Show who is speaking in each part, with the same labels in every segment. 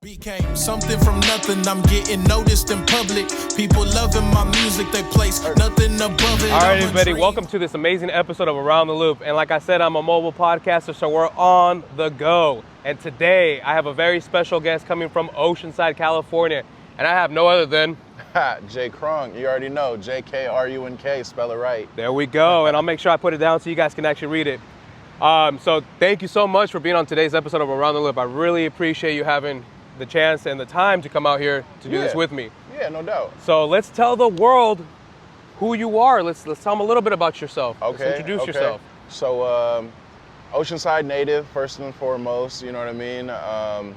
Speaker 1: Became something from nothing. I'm getting noticed in public. People loving my music. They place nothing above it.
Speaker 2: All right, everybody, welcome to this amazing episode of Around the Loop. And like I said, I'm a mobile podcaster, so we're on the go. And today, I have a very special guest coming from Oceanside, California. And I have no other than...
Speaker 3: JKrunk, you already know, JKrunk, spell it right.
Speaker 2: There we go, and I'll make sure I put it down so you guys can actually read it. So thank you so much for being on today's episode of Around the Loop. I really appreciate you having the chance and the time to come out here to do this with me.
Speaker 3: Yeah, no doubt.
Speaker 2: So let's tell the world who you are. Let's tell them a little bit about yourself.
Speaker 3: Okay.
Speaker 2: Let's introduce yourself.
Speaker 3: So, Oceanside native, first and foremost, you know what I mean?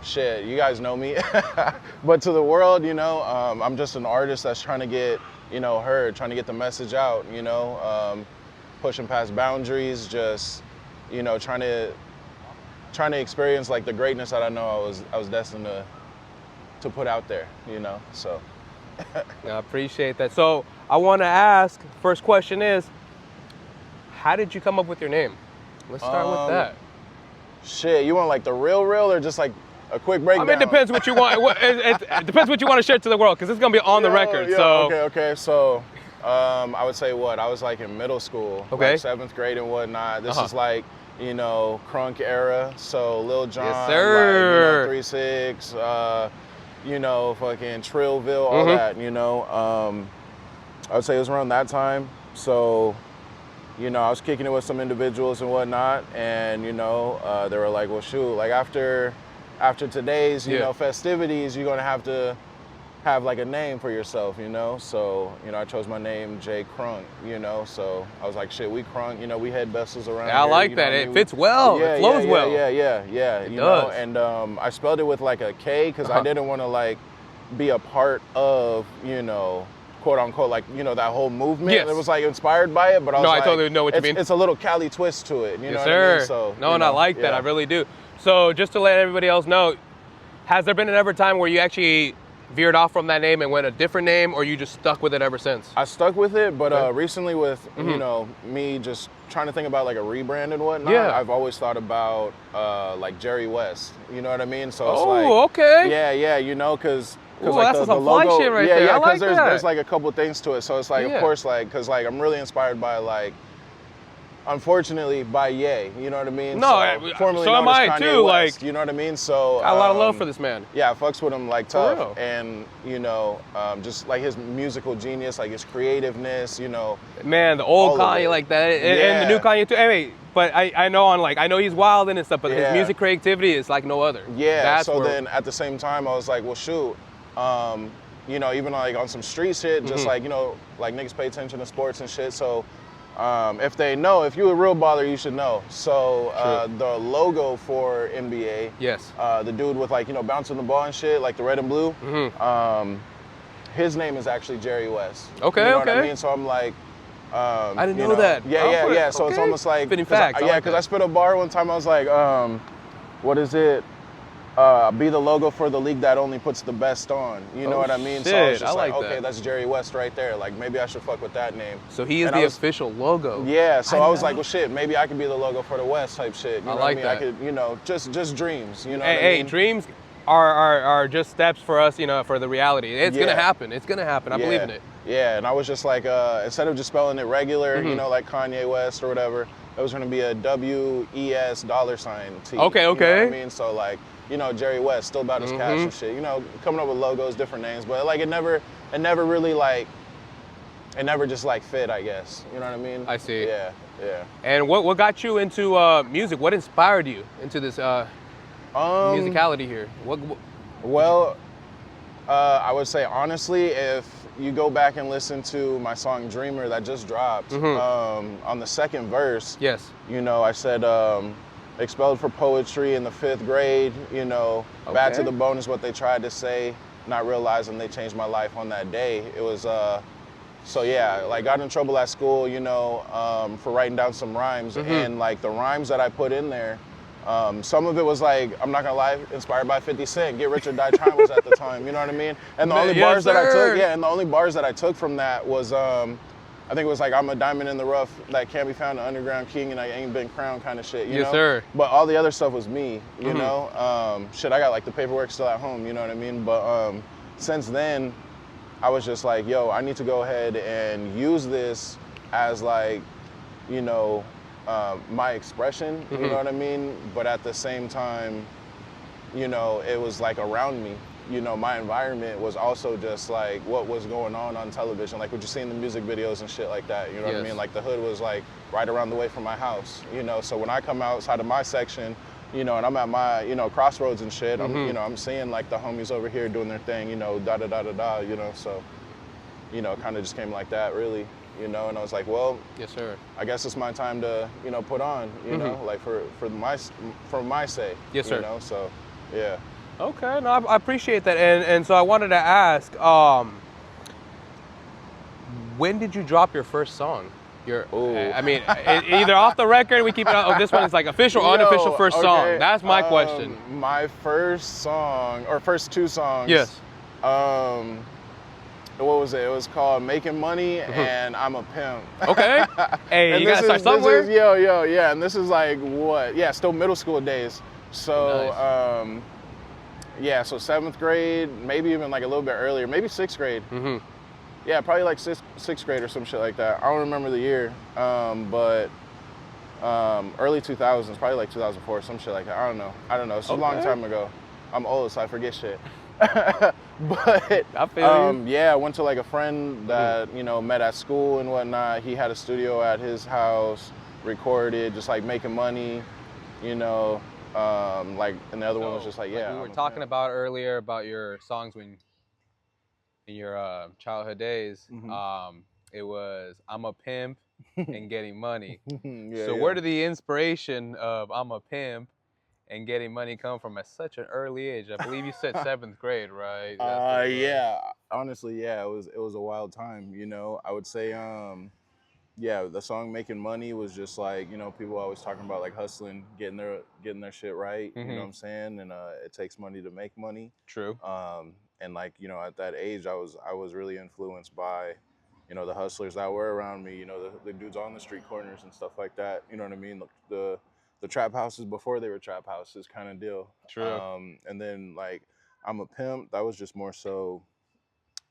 Speaker 3: Shit, you guys know me. But to the world, you know, I'm just an artist that's trying to get, you know, heard, trying to get the message out, you know, pushing past boundaries, just, you know, trying to experience like the greatness that I know I was destined to put out there, you know, so.
Speaker 2: I appreciate that. So I want to ask, first question is, how did you come up with your name? Let's start with that.
Speaker 3: Shit, you want like the real or just like a quick breakdown?
Speaker 2: I mean, it depends what you want. It depends what you want to share to the world, because it's going to be on the record. So.
Speaker 3: Okay. So I would say I was like in middle school,
Speaker 2: okay.
Speaker 3: Like 7th grade and whatnot. This is like, you know, Krunk era. So Lil Jon,
Speaker 2: yes, sir.
Speaker 3: Like, 3-6, you know, fucking Trillville, all that, you know. I would say it was around that time. So, you know, I was kicking it with some individuals and whatnot, and, you know, they were like, well, shoot, like after today's, you know, festivities, you're gonna have to have like a name for yourself, you know? So, you know, I chose my name, JKrunk, you know? So I was like, shit, we crunk, you know, we head vessels around here.
Speaker 2: I like that. It fits well. It flows well.
Speaker 3: Yeah.
Speaker 2: It
Speaker 3: you
Speaker 2: does.
Speaker 3: know? And I spelled it with like a K because I didn't want to like be a part of, you know, quote unquote, like, you know, that whole movement.
Speaker 2: Yes.
Speaker 3: It was like inspired by it, but I was like,
Speaker 2: I totally know what you mean.
Speaker 3: It's a little Cali twist to it, you know what
Speaker 2: sir.
Speaker 3: I mean? So,
Speaker 2: no,
Speaker 3: you
Speaker 2: and
Speaker 3: know,
Speaker 2: I like that. I really do. So just to let everybody else know, has there been ever time where you actually veered off from that name and went a different name, or you just stuck with it ever since?
Speaker 3: I stuck with it, but recently with, you know, me just trying to think about like a rebrand and whatnot, I've always thought about like Jerry West, you know what I mean? So it's
Speaker 2: okay.
Speaker 3: Yeah, you know, because like
Speaker 2: that's some fly
Speaker 3: logo,
Speaker 2: shit right there.
Speaker 3: Yeah,
Speaker 2: I like
Speaker 3: because
Speaker 2: that.
Speaker 3: there's like a couple things to it. So it's like, of course, like, because like I'm really inspired by like, unfortunately, by Ye, you know what I mean?
Speaker 2: No,
Speaker 3: formerly
Speaker 2: so
Speaker 3: known
Speaker 2: am
Speaker 3: as
Speaker 2: I
Speaker 3: Kanye
Speaker 2: too.
Speaker 3: West,
Speaker 2: Like,
Speaker 3: you know what I mean? So
Speaker 2: got a lot of love for this man.
Speaker 3: Yeah, I fucks with him like tough, and you know, just like his musical genius, like his creativeness, you know.
Speaker 2: Man, the old Kanye like that, and the new Kanye too. Anyway, but I know he's wild and stuff, but his music creativity is like no other.
Speaker 3: Yeah. So then at the same time, I was like, well, shoot. You know, even like on some street shit, just like, you know, like niggas pay attention to sports and shit. So if you're a real baller, you should know. So the logo for NBA, the dude with like, you know, bouncing the ball and shit, like the red and blue, his name is actually Jerry West.
Speaker 2: Okay,
Speaker 3: you know what I mean? So I'm like,
Speaker 2: I didn't know that.
Speaker 3: Yeah. So it's almost like,
Speaker 2: spitting facts.
Speaker 3: Because I spit a bar one time. I was like, what is it? Be the logo for the league that only puts the best on. You know what I mean?
Speaker 2: Shit.
Speaker 3: So I was just
Speaker 2: like
Speaker 3: okay,
Speaker 2: that.
Speaker 3: that's Jerry West right there. Like maybe I should fuck with that name.
Speaker 2: So he is the official logo.
Speaker 3: Yeah. So I was like, well, shit, maybe I could be the logo for the West type shit. You know
Speaker 2: like
Speaker 3: what I mean?
Speaker 2: that.
Speaker 3: I could, you know, just dreams. You know.
Speaker 2: Hey, dreams are just steps for us, you know, for the reality. It's gonna happen. It's gonna happen. I believe in it.
Speaker 3: Yeah. And I was just like, instead of just spelling it regular, you know, like Kanye West or whatever, it was gonna be a WES $T.
Speaker 2: Okay.
Speaker 3: You know what I mean? So like, you know, Jerry West, still about his cash and shit. You know, coming up with logos, different names, but like it never really like, it never just like fit, I guess. You know what I mean?
Speaker 2: I see.
Speaker 3: Yeah.
Speaker 2: And what got you into music? What inspired you into this musicality here?
Speaker 3: Well, I would say honestly, if you go back and listen to my song Dreamer that just dropped, on the second verse, you know, I said, expelled for poetry in the 5th grade, you know, bad to the bone is what they tried to say, not realizing they changed my life on that day. It was, so yeah, like got in trouble at school, you know, for writing down some rhymes, and like the rhymes that I put in there, some of it was like, I'm not gonna lie, inspired by 50 Cent, Get Rich or Die Trying was at the time, you know what I mean? And the only bars that I took, and the only bars that I took from that was, I think it was like I'm a diamond in the rough that can't be found, an underground king, and I ain't been crowned kind of shit, you know?
Speaker 2: Sir.
Speaker 3: But all the other stuff was me, you know? Shit, I got like the paperwork still at home, you know what I mean? But since then, I was just like, yo, I need to go ahead and use this as like, you know, my expression, you know what I mean? But at the same time, you know, it was like around me. You know, my environment was also just like what was going on television, like what you see in the music videos and shit like that, you know what I mean? Like the hood was like right around the way from my house, you know? So when I come outside of my section, you know, and I'm at my, you know, crossroads and shit, I'm, you know, I'm seeing like the homies over here doing their thing, you know, da-da-da-da-da, you know? So, you know, it kind of just came like that, really, you know? And I was like, well,
Speaker 2: yes, sir.
Speaker 3: I guess it's my time to, you know, put on, you know, like for my sake,
Speaker 2: yes, sir.
Speaker 3: You know, so, yeah.
Speaker 2: Okay, no, I appreciate that, and so I wanted to ask, when did you drop your first song? I mean, either off the record, we keep it out. This one is like official or unofficial first song. That's my question.
Speaker 3: My first song, or first two songs.
Speaker 2: Yes.
Speaker 3: What was it? It was called "Making Money" and "I'm a Pimp."
Speaker 2: Okay. Hey, you gotta start somewhere.
Speaker 3: Yeah, and this is like what? Yeah, still middle school days. So.
Speaker 2: Nice.
Speaker 3: Yeah, so 7th grade, maybe even like a little bit earlier, maybe 6th grade. Yeah, probably like sixth grade or some shit like that. I don't remember the year, but early 2000s, probably like 2004, some shit like that. I don't know. It's a long time ago. I'm old, so I forget shit. But yeah, I went to like a friend that, you know, met at school and whatnot. He had a studio at his house, recorded, just like making money, you know. Like, and the other one was just like, yeah.
Speaker 2: Like we were talking about earlier about your songs in your childhood days. It was "I'm a Pimp" and "Getting Money." So where did the inspiration of "I'm a Pimp" and "Getting Money" come from at such an early age? I believe you said 7th grade, right?
Speaker 3: Yeah. Honestly, yeah. It was a wild time. You know, I would say, yeah, the song "Making Money" was just like, you know, people always talking about like hustling, getting their shit right. You know what I'm saying? And it takes money to make money.
Speaker 2: True.
Speaker 3: And like, you know, at that age, I was really influenced by, you know, the hustlers that were around me. You know, the dudes on the street corners and stuff like that. You know what I mean? The trap houses before they were trap houses, kind of deal.
Speaker 2: True.
Speaker 3: And then like, "I'm a Pimp." That was just more so,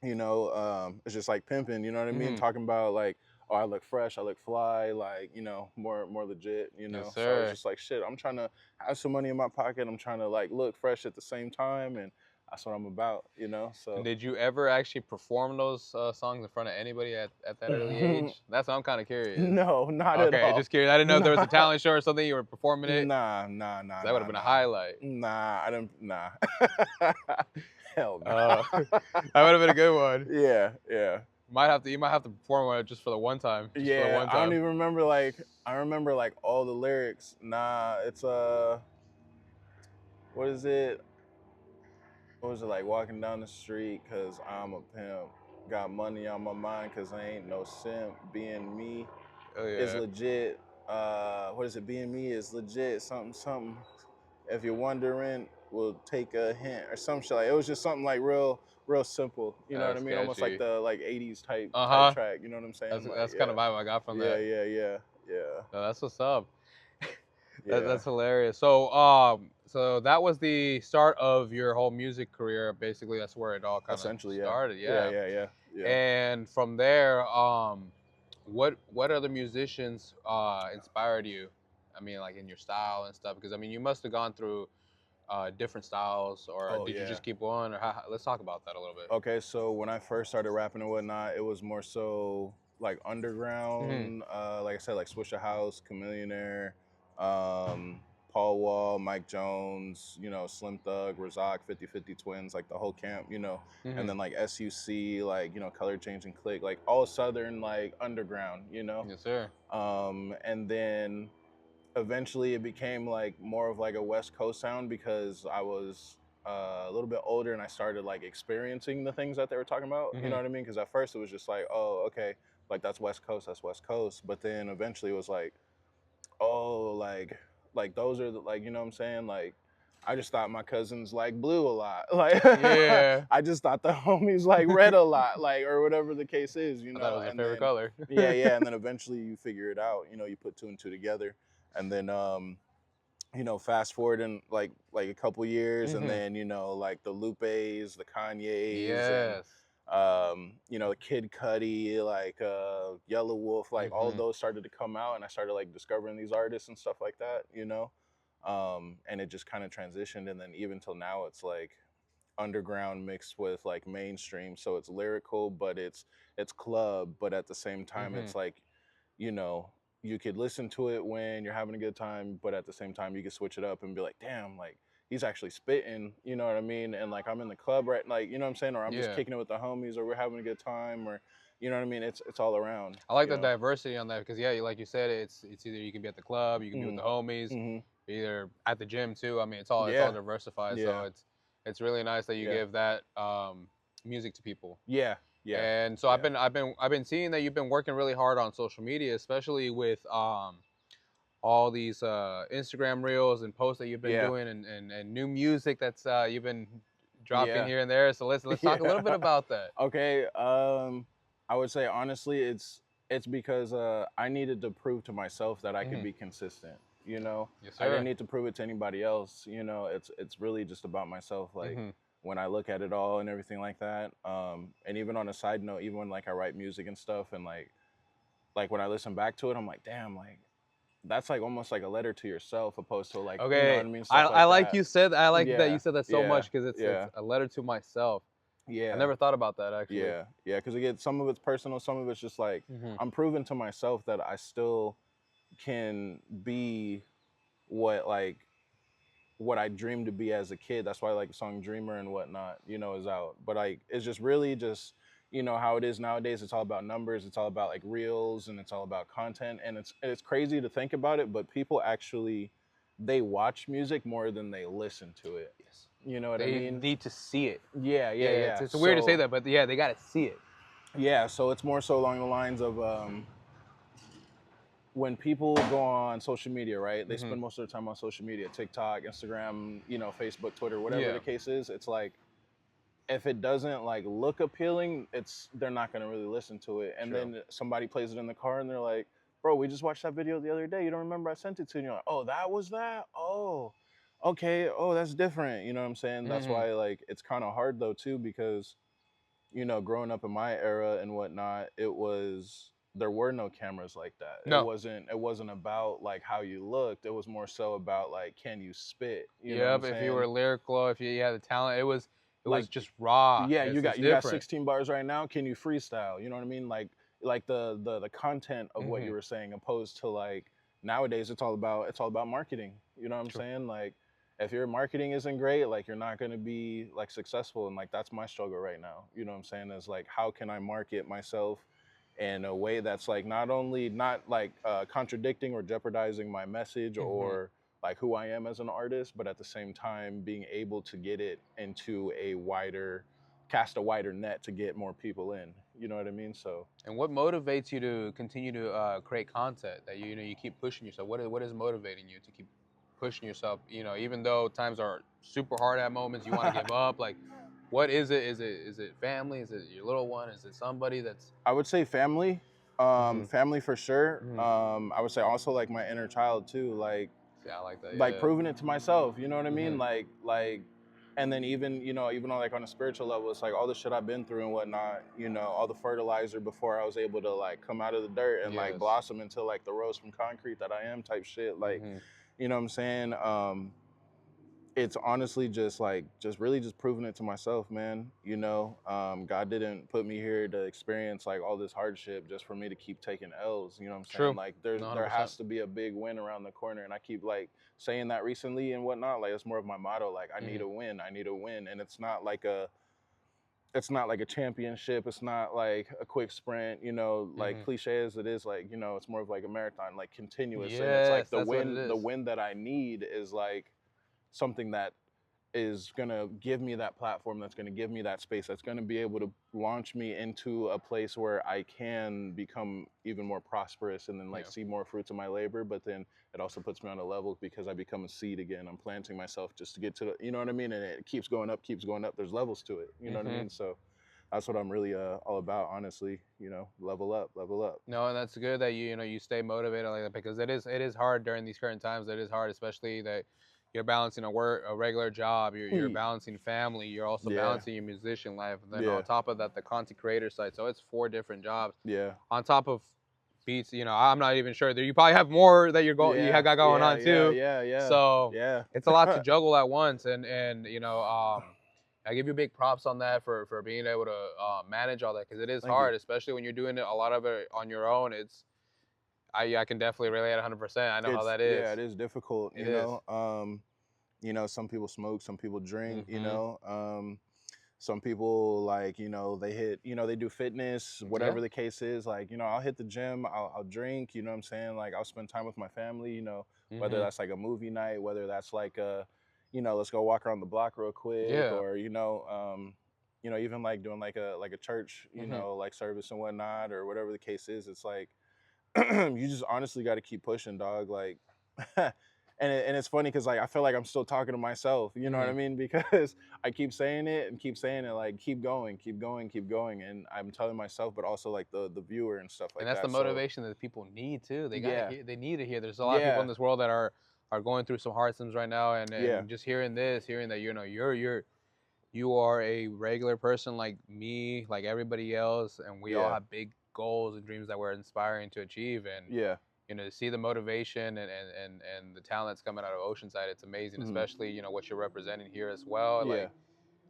Speaker 3: you know, it's just like pimping. You know what I mean? Talking about like, oh, I look fresh, I look fly, like, you know, more legit, you know?
Speaker 2: Yes,
Speaker 3: so I was just like, shit, I'm trying to have some money in my pocket. I'm trying to like look fresh at the same time, and that's what I'm about, you know? So.
Speaker 2: Did you ever actually perform those songs in front of anybody at that early age? That's what I'm kind of curious.
Speaker 3: No, not at all.
Speaker 2: Okay, just curious. I didn't know if there was a talent show or something you were performing it.
Speaker 3: Nah.
Speaker 2: That would have been a highlight.
Speaker 3: Nah. Hell no.
Speaker 2: That would have been a good one.
Speaker 3: Yeah.
Speaker 2: You might have to perform one just for the one time.
Speaker 3: Yeah, I don't even remember like all the lyrics. Nah, it's what is it? What was it like? Walking down the street 'cause I'm a pimp. Got money on my mind 'cause I ain't no simp. Being me is legit. What is it? Being me is legit. Something. If you're wondering, we'll take a hint or some shit. Like, it was just something like real simple. You know what I mean? Almost like the 80s type track. You know what I'm saying?
Speaker 2: That's kind of vibe I got from that.
Speaker 3: Yeah.
Speaker 2: No, that's what's up.
Speaker 3: Yeah.
Speaker 2: That's hilarious. So, so that was the start of your whole music career. Basically, that's where it all kind of started.
Speaker 3: Yeah.
Speaker 2: And from there, what other musicians inspired you? I mean, like in your style and stuff. Because I mean, you must have gone through different styles, or did you just keep one? Or let's talk about that a little bit.
Speaker 3: Okay, so when I first started rapping and whatnot, it was more so like underground. Like I said, like Swisher House, Chameleonaire, Paul Wall, Mike Jones, you know, Slim Thug, Razak, 50/50 Twins, like the whole camp, you know. And then like SUC, like, you know, Color Change and Click, like all Southern, like underground, you know.
Speaker 2: Yes, sir.
Speaker 3: And then eventually it became like more of like a West Coast sound because I was a little bit older and I started like experiencing the things that they were talking about. You know what I mean? Because at first it was just like, oh, okay, like that's West Coast. But then eventually it was like, oh, like those are the, like, you know what I'm saying? Like, I just thought my cousins like blue a lot. Like,
Speaker 2: Yeah.
Speaker 3: I just thought the homies like red a lot, like, or whatever the case is, you know.
Speaker 2: I thought it was their
Speaker 3: and
Speaker 2: favorite color.
Speaker 3: yeah. And then eventually you figure it out, you know, you put two and two together. And then, you know, fast forward in like a couple years, and then, you know, like the Lupes, the Kanyes,
Speaker 2: Yes.
Speaker 3: and you know, the Kid Cudi, like Yellow Wolf, like all of those started to come out, and I started like discovering these artists and stuff like that, you know. And it just kind of transitioned, and then even till now, it's like underground mixed with like mainstream. So it's lyrical, but it's club, but at the same time, it's like, you know, you could listen to it when you're having a good time, but at the same time, you could switch it up and be like, damn, like he's actually spitting, you know what I mean? And like I'm in the club, right? Like, you know what I'm saying? Or I'm just kicking it with the homies, or we're having a good time, or you know what I mean? It's all around.
Speaker 2: I like the diversity on that because yeah, like you said, it's either you can be at the club, you can be with the homies, either at the gym too. I mean, it's all diversified. So it's really nice that you give that music to people.
Speaker 3: Yeah.
Speaker 2: And so I've been seeing that you've been working really hard on social media, especially with all these Instagram reels and posts that you've been doing, and new music that's you've been dropping here and there. So let's talk a little bit about that.
Speaker 3: Okay. I would say honestly, it's because I needed to prove to myself that I could be consistent. You know, I didn't need to prove it to anybody else. You know, it's really just about myself. Like when I look at it all and everything like that. And even on a side note, even when like I write music and stuff, and like when I listen back to it, I'm like, damn, like that's like almost like a letter to yourself, opposed to like, you know what I mean?
Speaker 2: I like you said, I like that you said that so much, because it's a letter to myself.
Speaker 3: Yeah.
Speaker 2: I never thought about that, actually.
Speaker 3: Yeah, because again, some of it's personal, some of it's just like I'm proving to myself that I still can be what I dreamed to be as a kid. That's why like the song Dreamer and whatnot, you know, is out. But like it's just really just, you know, how it is nowadays. It's all about numbers, it's all about like reels, and it's all about content. And it's crazy to think about it, but people actually, they watch music more than they listen to it.
Speaker 2: Yes.
Speaker 3: You know what I mean?
Speaker 2: They need to see it.
Speaker 3: Yeah.
Speaker 2: It's weird to say that, but yeah, they got to see it.
Speaker 3: Yeah, so it's more so along the lines of when people go on social media, right? They spend most of their time on social media, TikTok, Instagram, you know, Facebook, Twitter, whatever the case is. It's like, if it doesn't like look appealing, they're not gonna really listen to it. And then somebody plays it in the car, and they're like, "Bro, we just watched that video the other day. You don't remember I sent it to you?" And you're like, "Oh, that was that? Oh, okay. Oh, that's different." You know what I'm saying? That's why like it's kind of hard though too, because you know, growing up in my era and whatnot, there were no cameras like that.
Speaker 2: No.
Speaker 3: It wasn't about like how you looked. It was more so about like, can you spit? You know what I'm
Speaker 2: if
Speaker 3: saying?
Speaker 2: you were lyrical, if you had the talent, it was
Speaker 3: like,
Speaker 2: just raw.
Speaker 3: Yeah, you got 16 bars right now. Can you freestyle? You know what I mean? Like the content of what you were saying, opposed to like nowadays it's all about marketing. You know what I'm saying? Like if your marketing isn't great, like you're not gonna be like successful. And like that's my struggle right now. You know what I'm saying? Is like, how can I market myself in a way that's like not contradicting or jeopardizing my message or like who I am as an artist, but at the same time being able to get it into cast a wider net to get more people in. You know what I mean? So.
Speaker 2: And what motivates you to continue to create content, that you keep pushing yourself? What is motivating you to keep pushing yourself? You know, even though times are super hard at moments, you want to give up. Like, what is it? Is it family? Is it your little one? Is it somebody that's?
Speaker 3: I would say family. Family for sure. I would say also like my inner child too. Like,
Speaker 2: yeah, I like that.
Speaker 3: Like proving it to myself. You know what I mean? Like, and then even on like on a spiritual level, it's like all the shit I've been through and whatnot. You know, all the fertilizer before I was able to like come out of the dirt and like blossom into like the rose from concrete that I am type shit. Like, you know what I'm saying? It's honestly just really just proving it to myself, man. You know, God didn't put me here to experience like all this hardship just for me to keep taking L's. You know what I'm saying?
Speaker 2: True.
Speaker 3: Like there has to be a big win around the corner, and I keep like saying that recently and whatnot. Like it's more of my motto. Like I need a win. I need a win, and it's not like a championship. It's not like a quick sprint, you know, like cliche as it is, like, you know, it's more of like a marathon, like continuous.
Speaker 2: Yes,
Speaker 3: and it's like
Speaker 2: the
Speaker 3: win that I need is like something that is gonna give me that platform, that's gonna give me that space, that's gonna be able to launch me into a place where I can become even more prosperous and then like see more fruits of my labor. But then it also puts me on a level because I become a seed again. I'm planting myself just to get to the, you know what I mean? And it keeps going up, keeps going up. There's levels to it, you know what I mean? So that's what I'm really all about, honestly. You know, level up, level up.
Speaker 2: No, and that's good that you stay motivated like that, because it is hard during these current times. It is hard, especially that you're balancing a regular job, you're balancing family, you're also balancing your musician life, and then on top of that, the content creator side. So it's 4 different jobs.
Speaker 3: Yeah.
Speaker 2: On top of beats, I'm not even sure. You probably have more that you got going on too.
Speaker 3: Yeah.
Speaker 2: So it's a lot to juggle at once, and I give you big props on that for being able to manage all that, because it is hard, especially when you're doing a lot of it on your own. I can definitely relate 100%. I know how that is.
Speaker 3: Yeah, it is difficult. You know, some people smoke, some people drink. You know, some people like they hit. They do fitness, whatever the case is. Like I'll hit the gym, I'll drink. You know what I'm saying? Like I'll spend time with my family. You know, whether that's like a movie night, whether that's like a let's go walk around the block real quick, or even like doing like a church, like service and whatnot, or whatever the case is. It's like you just honestly got to keep pushing, dog. Like, and it's funny because like I feel like I'm still talking to myself. You know what I mean? Because I keep saying it and keep saying it, like keep going, keep going, keep going, and I'm telling myself, but also like the viewer and stuff like that.
Speaker 2: And that's the motivation that people need too. They they need to hear. There's a lot of people in this world that are going through some hard times right now, and just hearing that you are a regular person like me, like everybody else, and we all have big goals and dreams that we're inspiring to achieve. And to see the motivation and the talent that's coming out of Oceanside, it's amazing. Especially what you're representing here as well. Like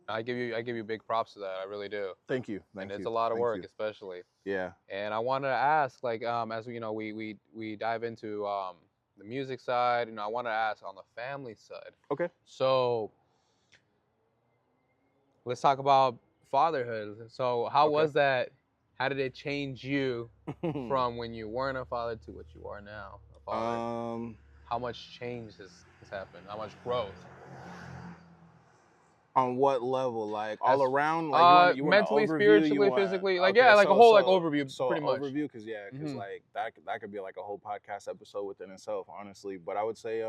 Speaker 2: I give you big props to that. I really do.
Speaker 3: Thank you.
Speaker 2: And it's a lot of work, especially.
Speaker 3: Yeah.
Speaker 2: And I wanted to ask, like, as we dive into the music side, I want to ask on the family side.
Speaker 3: Okay.
Speaker 2: So let's talk about fatherhood. So how was that? How did it change you from when you weren't a father to what you are now, a father? How much change has happened? How much growth?
Speaker 3: On what level? Like all around? Like you want
Speaker 2: mentally,
Speaker 3: overview,
Speaker 2: spiritually, physically? Like like a whole like overview,
Speaker 3: so
Speaker 2: pretty much.
Speaker 3: Overview, because like that could be like a whole podcast episode within itself, honestly. But I would say,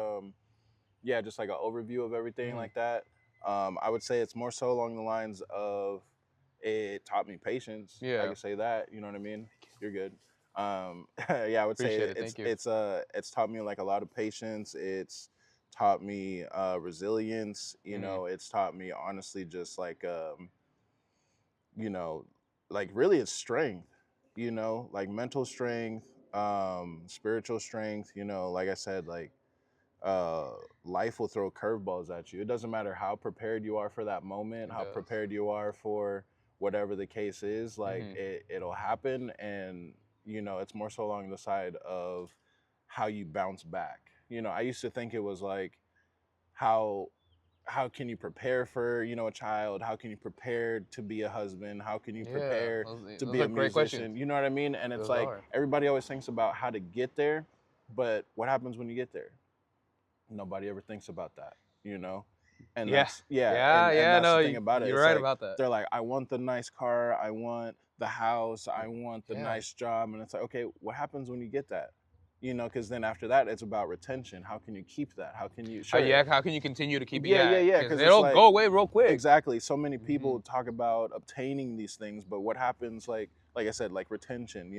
Speaker 3: just like an overview of everything like that. I would say it's more so along the lines of it taught me patience. I can say that. You know what I mean? You're good. I would say it's taught me like a lot of patience. It's taught me resilience. It's taught me honestly just like like really it's strength. Like mental strength, spiritual strength. Like I said, like life will throw curveballs at you. It doesn't matter how prepared you are for that moment, how prepared you are for whatever the case is. Like it'll happen, and it's more so along the side of how you bounce back. I used to think it was like how can you prepare for a child? How can you prepare to be a husband? How can you prepare to be a musician? You know what I mean? And it's like everybody always thinks about how to get there, but what happens when you get there? Nobody ever thinks about that, And that's the thing about it.
Speaker 2: You're right about that.
Speaker 3: They're like, I want the nice car, I want the house, I want the nice job, and it's like, okay, what happens when you get that? Because then after that, it's about retention. How can you keep that? How can you?
Speaker 2: How can you continue to keep it?
Speaker 3: Yeah.
Speaker 2: Because it'll go away real quick.
Speaker 3: Exactly. So many people talk about obtaining these things, but what happens? Like I said, like retention.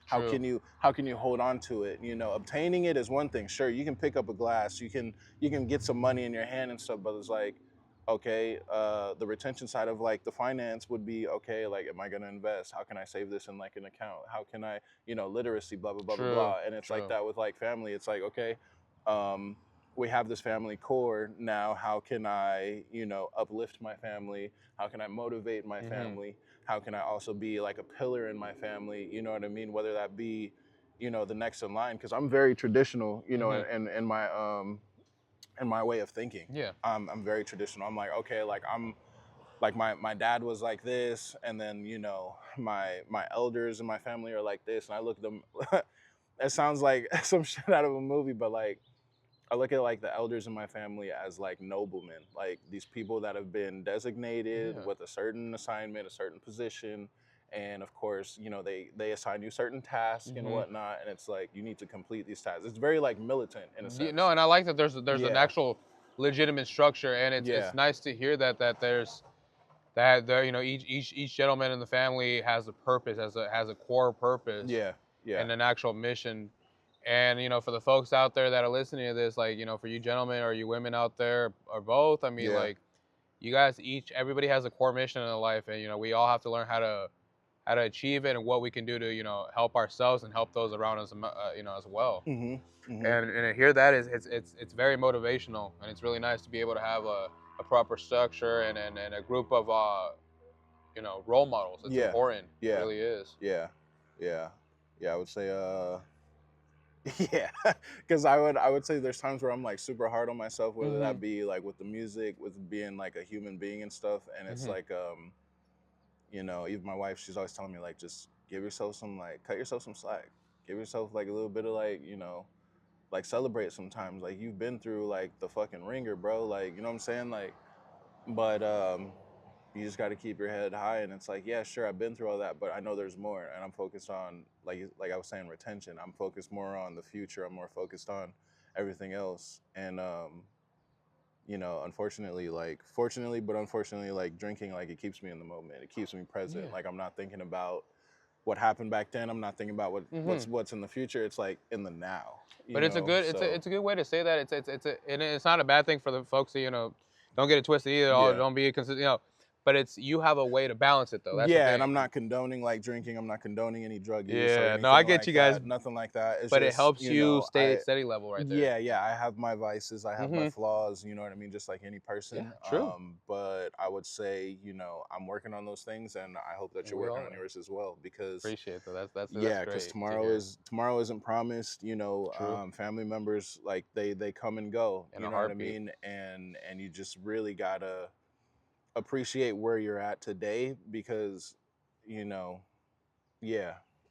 Speaker 3: How can you hold on to it? Obtaining it is one thing. Sure, you can pick up a glass. You can get some money in your hand and stuff. But it's like, okay, the retention side of like the finance would be, okay, like, am I going to invest? How can I save this in like an account? How can I, literacy, blah, blah, blah, blah, blah. And it's like that with like family. It's like, okay, we have this family core now. How can I, uplift my family? How can I motivate my family? How can I also be like a pillar in my family? You know what I mean? Whether that be, the next in line, because I'm very traditional, in my way of thinking. I'm very traditional. I'm like, okay, like I'm like my dad was like this, and then my elders in my family are like this, and I look at them. It sounds like some shit out of a movie, but like I look at like the elders in my family as like noblemen, like these people that have been designated with a certain assignment, a certain position, and of course, you know, they assign you certain tasks and whatnot, and it's like you need to complete these tasks. It's very like militant in a sense.
Speaker 2: No, and I like that there's an actual legitimate structure, and it's nice to hear that there's that there, you know, each gentleman in the family has a purpose, has a core purpose, and an actual mission. And, you know, for the folks out there that are listening to this, like, you know, for you gentlemen or you women out there or both, I mean, like, you guys everybody has a core mission in their life, and, you know, we all have to learn how to achieve it and what we can do to, you know, help ourselves and help those around us, you know, as well. And to hear that it's very motivational, and it's really nice to be able to have a proper structure and a group of, you know, role models. It's important. It really is.
Speaker 3: Yeah, I would say, yeah, because I would say there's times where I'm like super hard on myself, whether that be like with the music, with being like a human being and stuff, and it's like, you know, even my wife, she's always telling me like, just give yourself some, like, cut yourself some slack, give yourself like a little bit of, like, you know, like, celebrate sometimes, like, you've been through like the fucking ringer, bro, like, you know what I'm saying, like, but you just got to keep your head high, and it's like, yeah, sure, I've been through all that, but I know there's more, and I'm focused on, like I was saying, retention. I'm focused more on the future. I'm more focused on everything else, and you know, fortunately, but unfortunately, like, drinking, like, it keeps me in the moment. It keeps me present. Like, I'm not thinking about what happened back then. I'm not thinking about what's in the future. It's like in the now.
Speaker 2: But it's a good way to say that. And it's not a bad thing for the folks that, you know, don't get it twisted either. Don't be consistent, you know. But you have a way to balance it, though. That's the thing.
Speaker 3: And I'm not condoning like drinking. I'm not condoning any drug use.
Speaker 2: Yeah, no, I get like you guys.
Speaker 3: That. Nothing like that.
Speaker 2: But it helps you stay at steady level right there.
Speaker 3: Yeah. I have my vices. I have my flaws. You know what I mean? Just like any person.
Speaker 2: Yeah, true.
Speaker 3: But I would say, you know, I'm working on those things, and I hope that you're working on yours as well. Because
Speaker 2: appreciate that. That's
Speaker 3: because tomorrow isn't promised. You know, family members, like, they come and go. You know what I mean? And you just really gotta appreciate where you're at today, because, you know,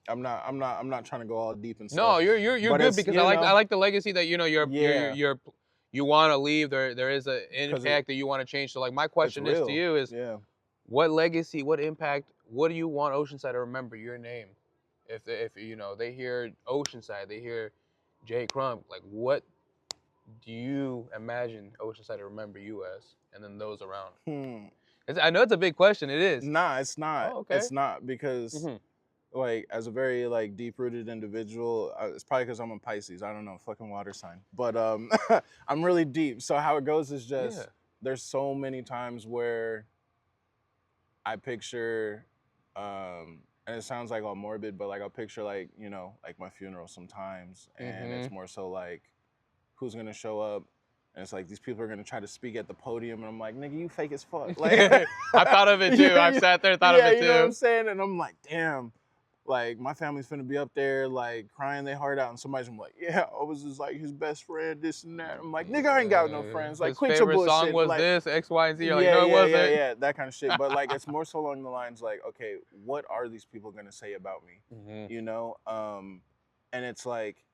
Speaker 3: I'm not trying to go all deep and stuff.
Speaker 2: No, you're good, because I like the legacy that, you know, you want to leave. There is an impact that you want to change. So, like, my question is to you is, what legacy, what impact, what do you want Oceanside to remember your name? If you know, they hear Oceanside, they hear JKrunk, like, what do you imagine Oceanside to remember you as, and then those around? I know it's a big question. It is.
Speaker 3: Nah, it's not. Oh, okay. It's not, because like, as a very like deep-rooted individual, it's probably because I'm a Pisces. I don't know, fucking water sign. But I'm really deep. So how it goes is just there's so many times where I picture, and it sounds like all morbid, but like I'll picture, like, you know, like my funeral sometimes, and it's more so like, who's gonna show up? And it's like, these people are gonna try to speak at the podium, and I'm like, nigga, you fake as fuck. Like,
Speaker 2: I thought of it too. I've sat there, thought of it too.
Speaker 3: You know what I'm saying? And I'm like, damn, like, my family's finna be up there, like, crying their heart out, and somebody's like, yeah, I was just like his best friend, this and that. I'm like, nigga, I ain't got no friends. Like, quit your bullshit. His favorite
Speaker 2: song was
Speaker 3: like,
Speaker 2: this, X, Y, and Z. You're like, no, it wasn't.
Speaker 3: Yeah, that kind of shit. But like, it's more so along the lines like, okay, what are these people gonna say about me? You know? And it's like,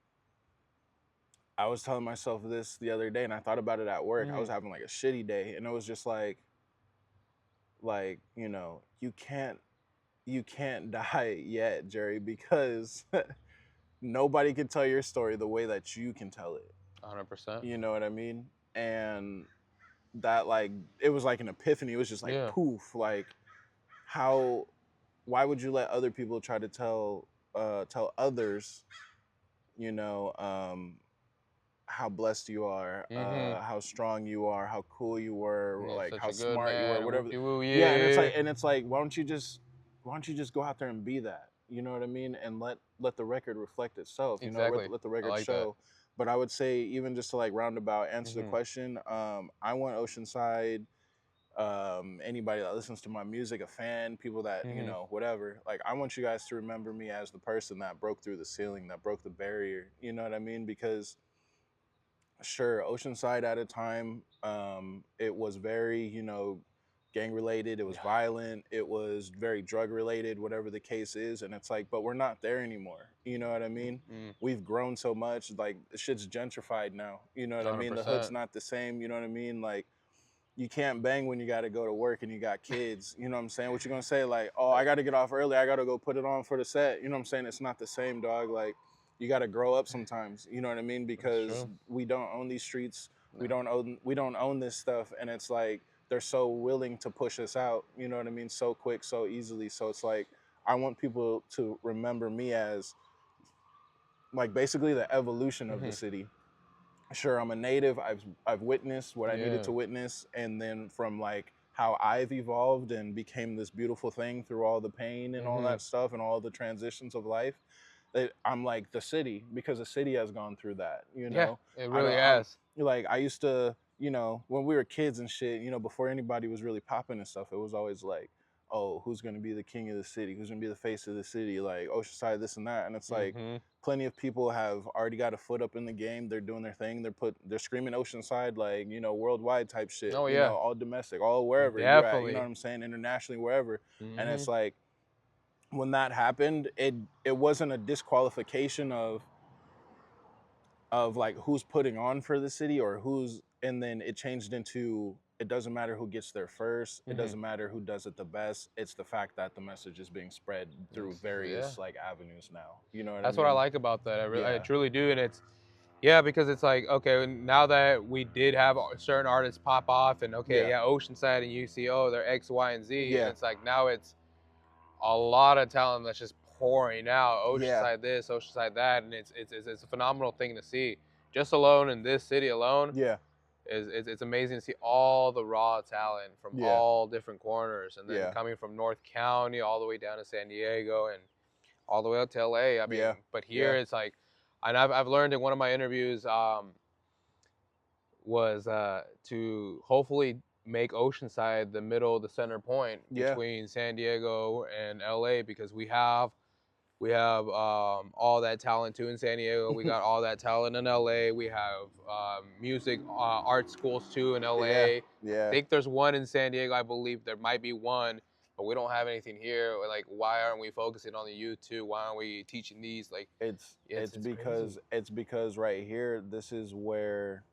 Speaker 3: I was telling myself this the other day, and I thought about it at work. I was having like a shitty day, and it was just like, you know, you can't die yet, Jerry, because nobody can tell your story the way that you can tell it.
Speaker 2: 100%.
Speaker 3: You know what I mean? And that, like, it was like an epiphany. It was just like, poof, like, why would you let other people try to tell others, you know, how blessed you are, how strong you are, how cool you were, like how smart you were, whatever. And it's like, why don't you just go out there and be that? You know what I mean? And let the record reflect itself. You know, let the record show. But I would say, even just to like roundabout answer the question, I want Oceanside, anybody that listens to my music, a fan, people that, you know, whatever, like, I want you guys to remember me as the person that broke through the ceiling, that broke the barrier. You know what I mean? Because sure, Oceanside at a time, it was very, you know, gang related, it was violent, it was very drug related, whatever the case is. And it's like, but we're not there anymore. You know what I mean? We've grown so much, like the shit's gentrified now. You know what I mean? The hood's not the same, you know what I mean? Like, you can't bang when you got to go to work and you got kids. You know what I'm saying? What you gonna say? Like, oh, I got to get off early. I got to go put it on for the set. You know what I'm saying? It's not the same, dog. Like, you got to grow up sometimes. You know what I mean? Because we don't own these streets. We don't own this stuff. And it's like, they're so willing to push us out. You know what I mean? So quick, so easily. So it's like, I want people to remember me as like basically the evolution of the city. Sure, I'm a native. I've witnessed what I needed to witness, and then from like how I've evolved and became this beautiful thing through all the pain and all that stuff and all the transitions of life, that I'm like the city, because the city has gone through that. You know,
Speaker 2: it really has.
Speaker 3: Like I used to, you know, when we were kids and shit, you know, before anybody was really popping and stuff, it was always like, oh, who's gonna be the king of the city? Who's gonna be the face of the city? Like Oceanside, this and that. And it's like, plenty of people have already got a foot up in the game. They're doing their thing. They're screaming Oceanside, like, you know, worldwide type shit.
Speaker 2: Oh,
Speaker 3: you know, all domestic, all wherever you're at. You know what I'm saying? Internationally, wherever. And it's like, when that happened, it wasn't a disqualification of like who's putting on for the city or who's, and then it changed into, it doesn't matter who gets there first. It doesn't matter who does it the best. It's the fact that the message is being spread through various like avenues now. You know what I mean?
Speaker 2: That's what I like about that. I truly do. And it's, because it's like, okay, now that we did have certain artists pop off and Oceanside and you see, oh, they're X, Y, and Z. And it's like, now it's a lot of talent that's just pouring out. Oceanside this, Oceanside that. And it's a phenomenal thing to see. Just alone in this city alone. It's amazing to see all the raw talent from all different corners, and then coming from North County all the way down to San Diego and all the way up to LA. I mean, but here it's like, and I've learned in one of my interviews was to hopefully make Oceanside the center point between San Diego and LA, because we have all that talent too in San Diego. We got all that talent in LA. We have music art schools too in LA. I think there's one in San Diego. I believe there might be one, but we don't have anything here. We're like, why aren't we focusing on the youth too? Why aren't we teaching these? Like,
Speaker 3: it's because right here, this is where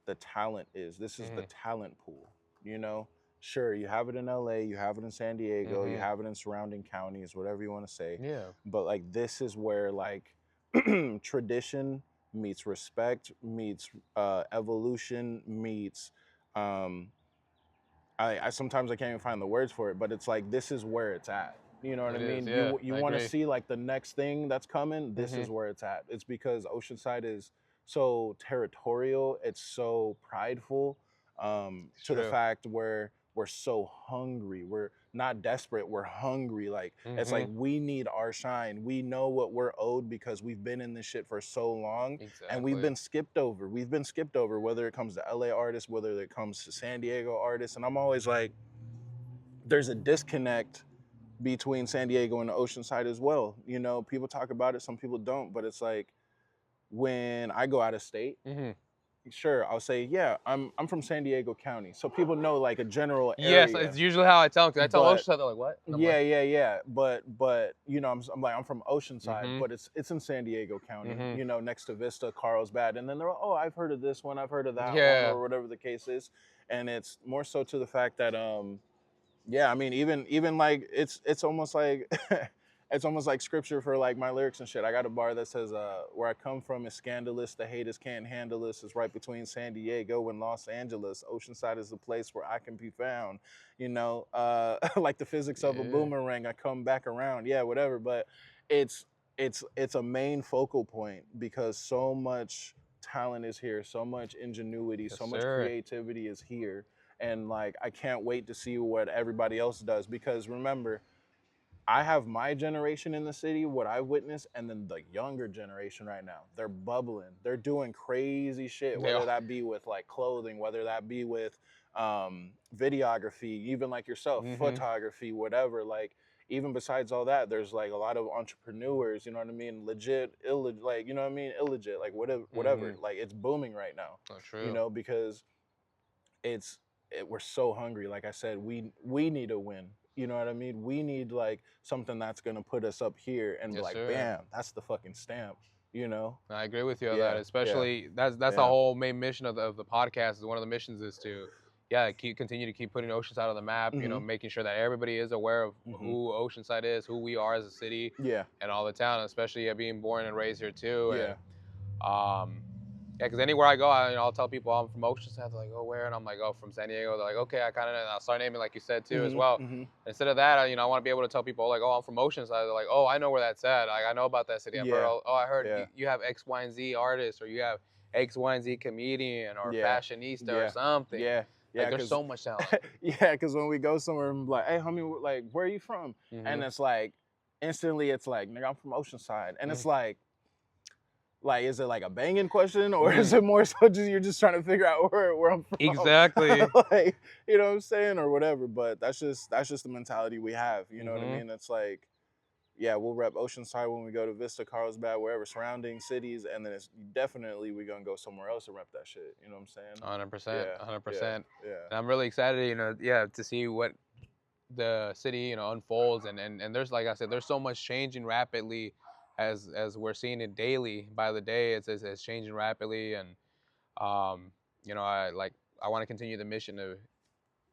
Speaker 3: the talent is. This is the talent pool. You know, sure, you have it in LA, you have it in San Diego, you have it in surrounding counties, whatever you want to say. But like, this is where like tradition meets respect, meets evolution, meets I sometimes I can't even find the words for it, but it's like, this is where it's at. You know what I mean? You want to see like the next thing that's coming, this is where it's at. It's because Oceanside is so territorial, it's so prideful, to the fact where we're so hungry. We're not desperate, we're hungry. Like, it's like, we need our shine. We know what we're owed because we've been in this shit for so long, and we've been skipped over. We've been skipped over, whether it comes to LA artists, whether it comes to San Diego artists. And I'm always like, there's a disconnect between San Diego and the Oceanside as well. You know, people talk about it, some people don't, but it's like, when I go out of state, sure, I'll say, yeah, I'm from San Diego County, so people know like a general area.
Speaker 2: Yes, it's usually how I tell them. Because I tell Oceanside, they're like, what?
Speaker 3: Yeah. But you know, I'm like, I'm from Oceanside, but it's in San Diego County. You know, next to Vista, Carlsbad, and then they're like, oh, I've heard of this one, I've heard of that one, or whatever the case is. And it's more so to the fact that I mean, even like it's almost like it's almost like scripture for like my lyrics and shit. I got a bar that says, where I come from is scandalous, the haters can't handle us. It's right between San Diego and Los Angeles. Oceanside is the place where I can be found. You know, like the physics of a boomerang, I come back around. Yeah, whatever. But it's a main focal point because so much talent is here, so much ingenuity, so much creativity is here. And like, I can't wait to see what everybody else does, because remember, I have my generation in the city, what I witnessed, and then the younger generation right now, they're bubbling. They're doing crazy shit, whether that be with like clothing, whether that be with videography, even like yourself, photography, whatever. Like, even besides all that, there's like a lot of entrepreneurs, you know what I mean? Legit, illegit, like, you know what I mean? Illegit, like whatever. Like, it's booming right now.
Speaker 2: Oh, true.
Speaker 3: You know, because it's we're so hungry. Like I said, we need a win. You know what I mean? We need like something that's gonna put us up here and be like, bam, that's the fucking stamp. You know?
Speaker 2: I agree with you on that. Especially that's the whole main mission of the podcast. Is one of the missions is to continue to keep putting Oceanside on the map. You know, making sure that everybody is aware of who Oceanside is, who we are as a city, and all the town, especially being born and raised here too. And, because anywhere I go, I'll tell people I'm from Oceanside. They're like, oh, where? And I'm like, oh, from San Diego. They're like, okay, I'll start naming like you said too as well. Instead of that, I want to be able to tell people like, oh, I'm from Oceanside. They're like, oh, I know where that's at. Like, I know about that city. I've heard, I heard you have X, Y, and Z artist, or you have X, Y, and Z comedian, or fashionista, or something. Like, there's so much talent.
Speaker 3: Because when we go somewhere, I'm like, hey, homie, like, where are you from? And it's like, instantly, it's like, nigga, I'm from Oceanside. And it's like, is it like a banging question, or is it more so just you're just trying to figure out where I'm from?
Speaker 2: Exactly.
Speaker 3: Like, you know what I'm saying, or whatever. But that's just the mentality we have. You know what I mean? It's like, yeah, we'll rep Oceanside when we go to Vista, Carlsbad, wherever, surrounding cities, and then it's definitely we're gonna go somewhere else and rep that shit. You know what I'm saying?
Speaker 2: 100%, 100%.
Speaker 3: Yeah.
Speaker 2: And I'm really excited, to see what the city, unfolds, and there's, like I said, there's so much changing rapidly. As we're seeing it daily by the day, it's changing rapidly, and I want to continue the mission to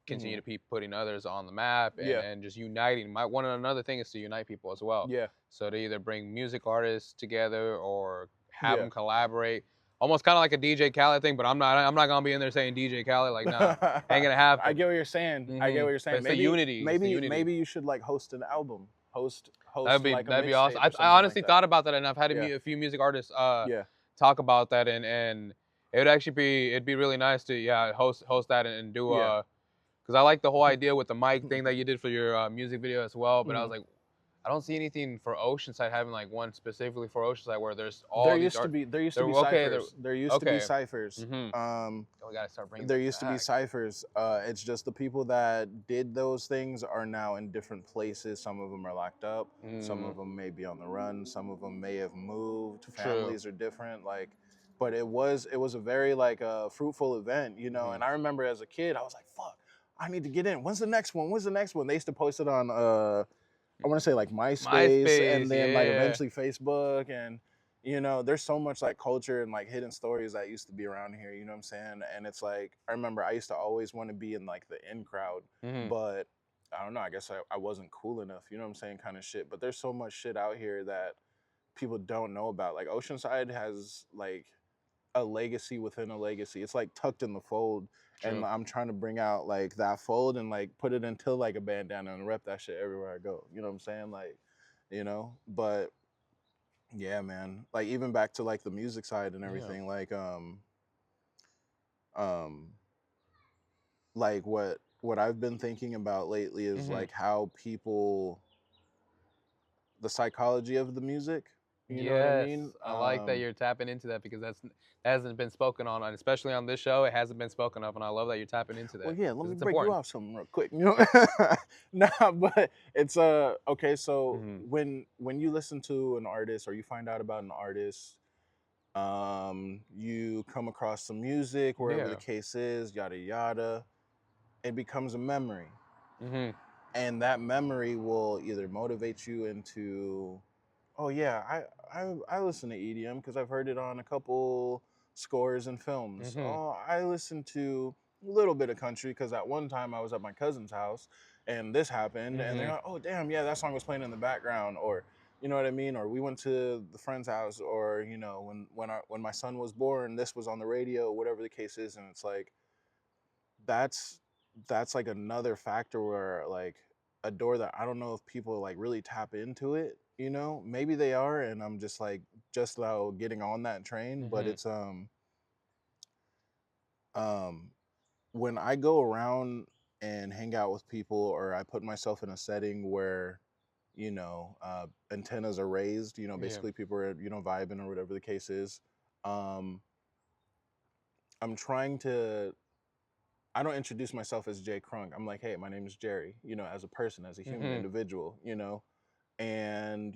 Speaker 2: continue to keep putting others on the map and just uniting. Another thing is to unite people as well. So to either bring music artists together or have them collaborate. Almost kind of like a DJ Khaled thing, but I'm not gonna be in there saying DJ Khaled, like, nah, ain't gonna happen.
Speaker 3: I get what you're saying. I get what you're saying.
Speaker 2: But it's the unity.
Speaker 3: Maybe you should like host an album. Host
Speaker 2: that'd be awesome. I honestly thought about that, and I've had a few music artists talk about that, and it would actually it'd be really nice to host that and do because I like the whole idea with the mic thing that you did for your music video as well. But I was like, I don't see anything for Oceanside having like one specifically for Oceanside where there's all
Speaker 3: there used to be ciphers. There used to be ciphers.
Speaker 2: We gotta start bringing.
Speaker 3: There used to be ciphers. It's just the people that did those things are now in different places. Some of them are locked up. Some of them may be on the run. Some of them may have moved. Families are different. Like, but it was a very like fruitful event, And I remember as a kid, I was like, fuck, I need to get in. When's the next one? When's the next one? They used to post it on I want to say like MySpace and then like eventually Facebook, and there's so much like culture and like hidden stories that used to be around here, you know what I'm saying? And it's like, I remember I used to always want to be in like the in crowd, but I don't know, I guess I wasn't cool enough, you know what I'm saying, kind of shit. But there's so much shit out here that people don't know about. Like Oceanside has like a legacy within a legacy. It's like tucked in the fold. And I'm trying to bring out like that fold and like put it into like a bandana and rep that shit everywhere I go. You know what I'm saying? Like, but yeah, man. Like even back to like the music side and everything, like what I've been thinking about lately is like how people, the psychology of the music. You know what I mean?
Speaker 2: I like that you're tapping into that because that hasn't been spoken on, and especially on this show, it hasn't been spoken of, and I love that you're tapping into that.
Speaker 3: Well, yeah, let me break you off something real quick. Nah, but it's okay. So when you listen to an artist or you find out about an artist, you come across some music, wherever the case is, yada yada, it becomes a memory, and that memory will either motivate you into, oh yeah, I listen to EDM because I've heard it on a couple scores and films. Oh, I listen to a little bit of country because at one time I was at my cousin's house and this happened, and they're like, oh damn, yeah, that song was playing in the background, or you know what I mean? Or we went to the friend's house, or when my son was born, this was on the radio, whatever the case is, and it's like that's like another factor where like a door that I don't know if people like really tap into it. Maybe they are, and I'm just now getting on that train. But it's when I go around and hang out with people, or I put myself in a setting where antennas are raised, basically people are vibing or whatever the case is. I'm trying to, I don't introduce myself as JKrunk. I'm like, hey, my name is Jerry, as a person, as a human individual, and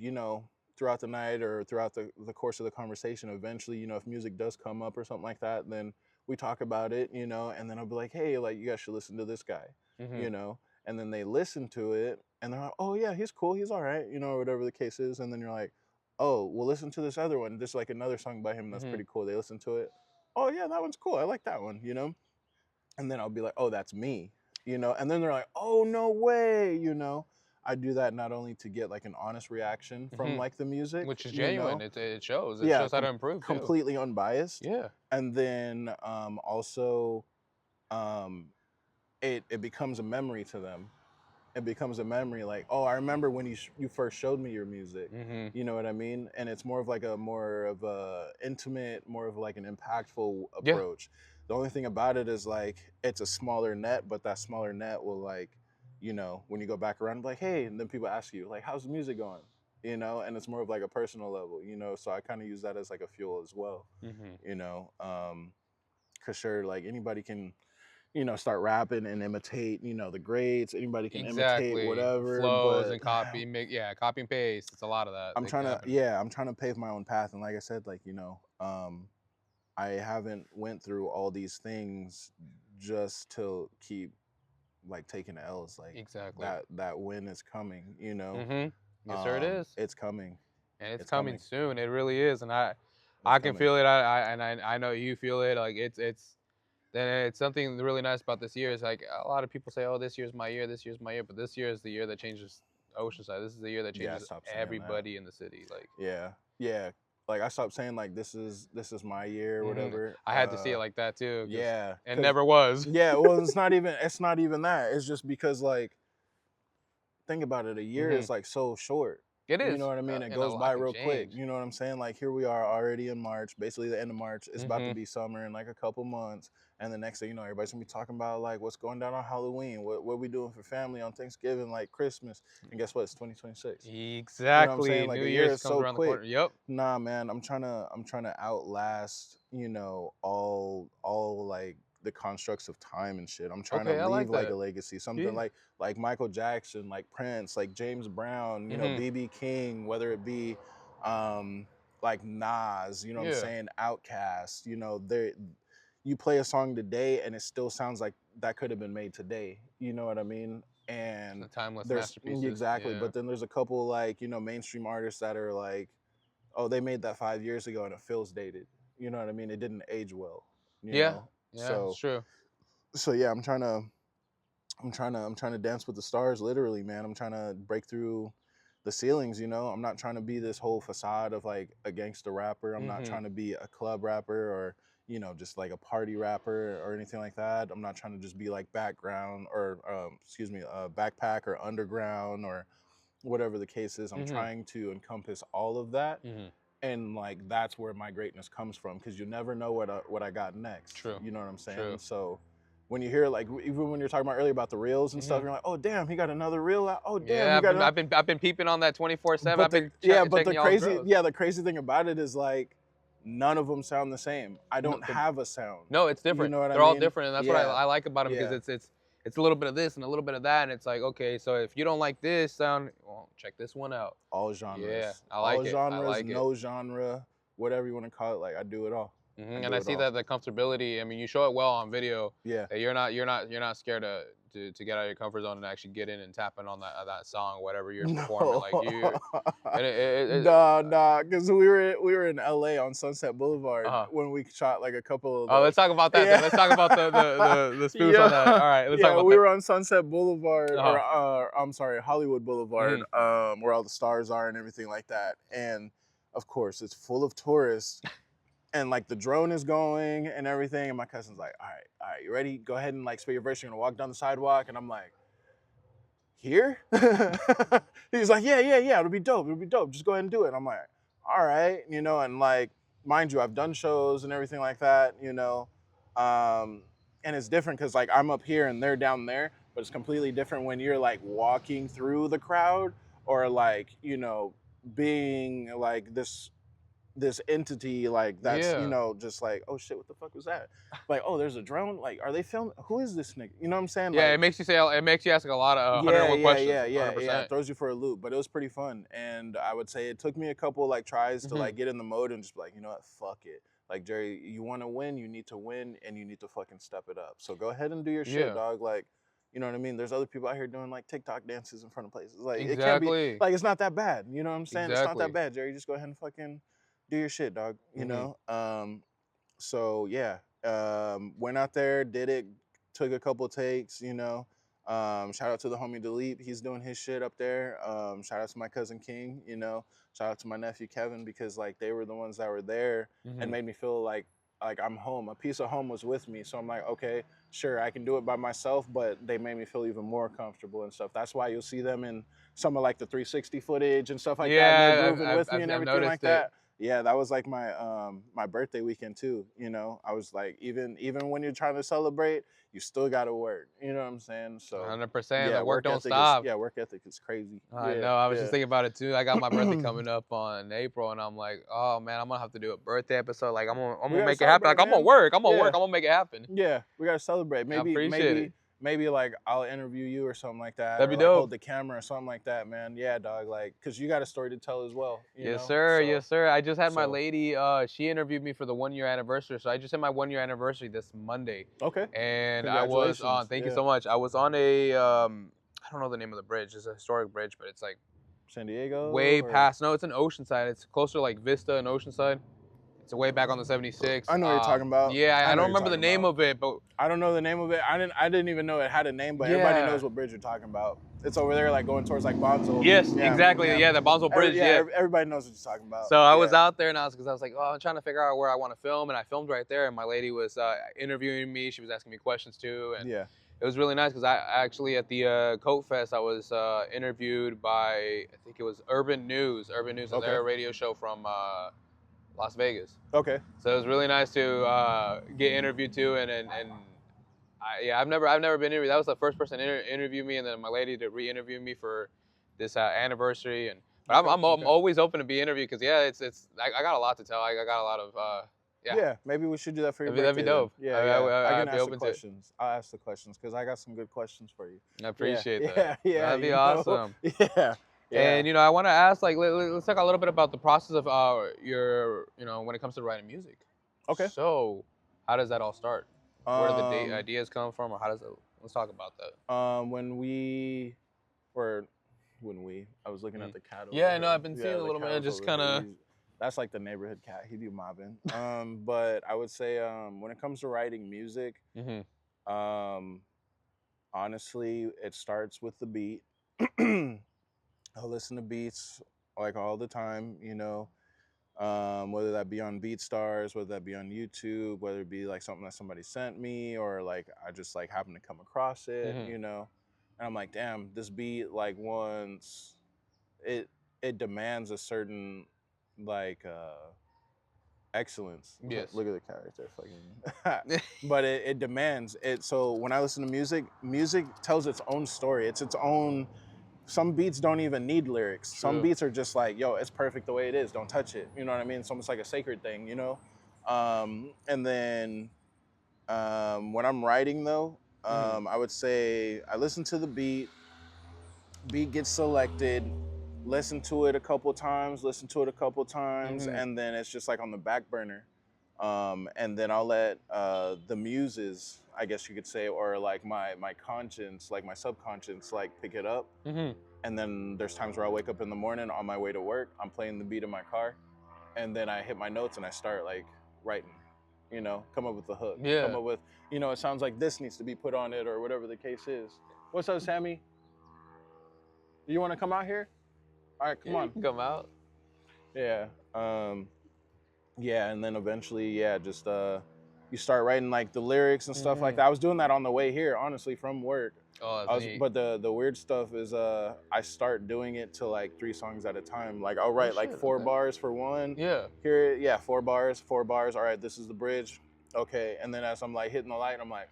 Speaker 3: throughout the night or throughout the course of the conversation, eventually, if music does come up or something like that, then we talk about it, you know, and then I'll be like, hey, like, you guys should listen to this guy, you know, and then they listen to it and they're like, oh yeah, he's cool, he's all right, you know, or whatever the case is. And then you're like, oh, well, listen to this other one. There's like another song by him that's pretty cool. They listen to it. Oh yeah, that one's cool. I like that one, you know? And then I'll be like, oh, that's me, you know? And then they're like, oh, no way, you know? I do that not only to get like an honest reaction from like the music,
Speaker 2: which is genuine. It shows. It
Speaker 3: yeah,
Speaker 2: shows how to improve.
Speaker 3: Completely unbiased.
Speaker 2: Yeah.
Speaker 3: And then also, it becomes a memory to them. It becomes a memory, like, oh, I remember when you first showed me your music. You know what I mean? And it's more of a intimate, more of like an impactful approach. The only thing about it is like it's a smaller net, but that smaller net will, like, you know, when you go back around, like, hey, and then people ask you like, how's the music going? You know, and it's more of like a personal level, you know. So I kind of use that as like a fuel as well. You know, 'cause sure, like anybody can, you know, start rapping and imitate, you know, the greats. Anybody can imitate whatever.
Speaker 2: Flows and copy, copy and paste. It's a lot of that.
Speaker 3: I'm trying to pave my own path. And like I said, like, you know, I haven't went through all these things just to keep like taking L's. Like that win is coming, you know.
Speaker 2: Yes, sir, it is.
Speaker 3: It's coming.
Speaker 2: And it's coming soon. It really is. And I can feel it. I know you feel it. Like it's something really nice about this year is like a lot of people say, oh, this year's my year, but this year is the year that changes Oceanside. This is the year that changes everybody in the city. Like
Speaker 3: yeah. Like I stopped saying like this is my year or whatever.
Speaker 2: I had to see it like that too.
Speaker 3: Yeah.
Speaker 2: It never was.
Speaker 3: Yeah, well it's not even that. It's just because like think about it, a year is like so short.
Speaker 2: It is.
Speaker 3: You know what I mean? It goes by real quick. You know what I'm saying? Like here we are already in March, basically the end of March. It's about to be summer in like a couple months. And the next thing you know, everybody's gonna be talking about like what's going down on Halloween, what we doing for family on Thanksgiving, like Christmas. And guess what? It's 2026.
Speaker 2: Exactly.
Speaker 3: You know what I'm saying? Like
Speaker 2: New
Speaker 3: a
Speaker 2: Year's
Speaker 3: year is so
Speaker 2: around
Speaker 3: quick.
Speaker 2: The corner. Yep.
Speaker 3: Nah, man, I'm trying to outlast, you know, all like the constructs of time and shit. I'm trying to leave like a legacy, something like Michael Jackson, like Prince, like James Brown, you know, B.B. King, whether it be like Nas, you know what I'm saying, Outkast, you know, you play a song today and it still sounds like that could have been made today. You know what I mean? And
Speaker 2: the timeless
Speaker 3: there's
Speaker 2: masterpieces.
Speaker 3: Exactly. But then there's a couple like, you know, mainstream artists that are like, oh, they made that 5 years ago and it feels dated. You know what I mean? It didn't age well. You know?
Speaker 2: Yeah,
Speaker 3: so,
Speaker 2: it's true.
Speaker 3: So yeah, I'm trying to dance with the stars, literally, man. I'm trying to break through the ceilings, you know. I'm not trying to be this whole facade of like a gangster rapper. I'm not trying to be a club rapper or, you know, just like a party rapper or anything like that. I'm not trying to just be like background or backpack or underground or whatever the case is. I'm trying to encompass all of that. And like that's where my greatness comes from, because you never know what I got next.
Speaker 2: True.
Speaker 3: You know what I'm saying?
Speaker 2: True.
Speaker 3: So when you hear like, even when you're talking about earlier about the reels and stuff, you're like, oh damn, he got another reel out. Oh damn,
Speaker 2: I've been peeping on that 24/7. I've been
Speaker 3: the crazy thing about it is like none of them sound the same. I don't have a sound.
Speaker 2: No, it's different.
Speaker 3: You know what
Speaker 2: They're
Speaker 3: I mean?
Speaker 2: all different, and that's what I like about them, because it's a little bit of this and a little bit of that, and it's like, okay, so if you don't like this sound, well, check this one out.
Speaker 3: All genres.
Speaker 2: Yeah, I like it.
Speaker 3: All genres,
Speaker 2: I like
Speaker 3: no genre, whatever you want to call it. Like I do it all.
Speaker 2: And I see that the comfortability. I mean, you show it well on video.
Speaker 3: Yeah.
Speaker 2: That you're not scared to get out of your comfort zone and actually get in and tap in on that song, whatever you're performing. Like you.
Speaker 3: Nah, because we were in LA on Sunset Boulevard when we shot like a couple of.
Speaker 2: Let's talk about that. Then. Let's talk about the spoofs on that. All right, let's talk about that.
Speaker 3: We were on Sunset Boulevard, or I'm sorry, Hollywood Boulevard, where all the stars are and everything like that. And of course, it's full of tourists. And like the drone is going and everything, and my cousin's like, all right, you ready? Go ahead and like spit your verse. You're gonna walk down the sidewalk, and I'm like, here? He's like, yeah, it'll be dope. Just go ahead and do it. And I'm like, all right, you know. And like, mind you, I've done shows and everything like that, you know. And it's different because like I'm up here and they're down there, but it's completely different when you're like walking through the crowd or like, you know, being like this entity like that's you know, just like, oh shit, what the fuck was that? Like, oh, there's a drone, like, are they filming? Who is this nigga? You know what I'm saying?
Speaker 2: Yeah,
Speaker 3: like,
Speaker 2: it makes you ask a lot of 101 questions.
Speaker 3: Yeah, it throws you for a loop, but it was pretty fun. And I would say it took me a couple like tries to like get in the mode and just be like, you know what, fuck it, Like, Jerry, you want to win, you need to win, and you need to fucking step it up. So go ahead and do your shit, dog. Like, you know what I mean? There's other people out here doing like TikTok dances in front of places. Like, it can't be, like, it's not that bad. You know what I'm saying? It's not that bad, Jerry. Just go ahead and fucking do your shit, dog. You know? So yeah, went out there, did it, took a couple takes, you know. Shout out to the homie Delete. He's doing his shit up there. Shout out to my cousin King, you know. Shout out to my nephew Kevin, because like they were the ones that were there and made me feel like I'm home. A piece of home was with me. So I'm like, okay, sure, I can do it by myself, but they made me feel even more comfortable and stuff. That's why you'll see them in some of like the 360 footage and stuff like that. And they're grooving with me and everything like that. Yeah, that was like my my birthday weekend too. You know, I was like, even when you're trying to celebrate, you still gotta work. You know what I'm saying? So
Speaker 2: 100%.
Speaker 3: Yeah,
Speaker 2: the work don't stop.
Speaker 3: Work ethic is crazy.
Speaker 2: I know. I was just thinking about it too. I got my birthday coming up on April, and I'm like, oh man, I'm gonna have to do a birthday episode. Like I'm gonna make it happen. Like I'm gonna work. I'm gonna make it happen.
Speaker 3: Yeah, we gotta celebrate. Maybe like I'll interview you or something like that.
Speaker 2: That'd be
Speaker 3: or,
Speaker 2: dope.
Speaker 3: Like, hold the camera or something like that, man. Yeah, dog. Like, cause you got a story to tell as well.
Speaker 2: Yes, sir. Yes, sir. I just had my lady. She interviewed me for the 1 year anniversary. So I just had my 1 year anniversary this Monday.
Speaker 3: Okay.
Speaker 2: And I was on. Thank you so much. I was on a. I don't know the name of the bridge. It's a historic bridge, but it's like
Speaker 3: San Diego.
Speaker 2: Way past. No, it's in Oceanside. It's closer to like Vista and Oceanside. It's way back on the 76.
Speaker 3: I know what you're talking about.
Speaker 2: Yeah, I don't remember the name of it, but
Speaker 3: I don't know the name of it. I didn't even know it had a name, but everybody knows what bridge you're talking about. It's over there, like going towards like Bonzo.
Speaker 2: Yes, exactly. Yeah, the Bonzo Bridge.
Speaker 3: Everybody knows what you're talking about.
Speaker 2: So I was out there, and I was like, oh, I'm trying to figure out where I want to film, and I filmed right there. And my lady was interviewing me. She was asking me questions too, and it was really nice because I actually at the Coat Fest I was interviewed by, I think it was Urban News. Urban News is their radio show from Las Vegas.
Speaker 3: Okay.
Speaker 2: So it was really nice to get interviewed too, and I've never been interviewed. That was the first person to interview me, and then my lady to re-interview me for this anniversary. But I'm always open to be interviewed because I got a lot to tell. I got a lot of
Speaker 3: maybe we should do that for your birthday.
Speaker 2: That'd be dope.
Speaker 3: I can ask the questions. I'll ask the questions because I got some good questions for you.
Speaker 2: I appreciate that.
Speaker 3: Yeah,
Speaker 2: that'd be awesome.
Speaker 3: Yeah.
Speaker 2: And I want to ask, like, let's talk a little bit about the process of your, when it comes to writing music.
Speaker 3: Okay.
Speaker 2: So, how does that all start? Where do the ideas come from, or how does it? Let's talk about that.
Speaker 3: I was looking at the cat.
Speaker 2: Yeah, I know. I've been seeing a little bit. Just kind of.
Speaker 3: That's like the neighborhood cat. He be mobbing. But I would say when it comes to writing music, honestly, it starts with the beat. I listen to beats like all the time, whether that be on BeatStars, whether that be on YouTube, whether it be like something that somebody sent me, or like I just like happen to come across it, and I'm like, damn, this beat like once it demands a certain like excellence.
Speaker 2: Yes.
Speaker 3: Look at the cat right there, fucking. But it demands it. So when I listen to music tells its own story. It's its own. Some beats don't even need lyrics.
Speaker 2: True.
Speaker 3: Some beats are just like, yo, it's perfect the way it is. Don't touch it. You know what I mean? It's almost like a sacred thing, And then when I'm writing though, I would say I listen to the beat gets selected, listen to it a couple times, and then it's just like on the back burner. And then I'll let the muses, I guess you could say, or like my conscience, like my subconscious, like pick it up. And then there's times where I wake up in the morning on my way to work, I'm playing the beat in my car, and then I hit my notes and I start like writing, come up with the hook.
Speaker 2: Yeah.
Speaker 3: Come up with, it sounds like this needs to be put on it or whatever the case is. What's up, Sammy? You want to come out here? All right, come on.
Speaker 2: You can come out.
Speaker 3: Yeah. Yeah, and then eventually, just you start writing like the lyrics and stuff like that. I was doing that on the way here, honestly, from work.
Speaker 2: Oh, that's neat.
Speaker 3: But the weird stuff is I start doing it to like 3 songs at a time. Like I'll write like 4 bars for one.
Speaker 2: Yeah.
Speaker 3: Here, 4 bars. All right, this is the bridge. Okay, and then as I'm like hitting the light, I'm like,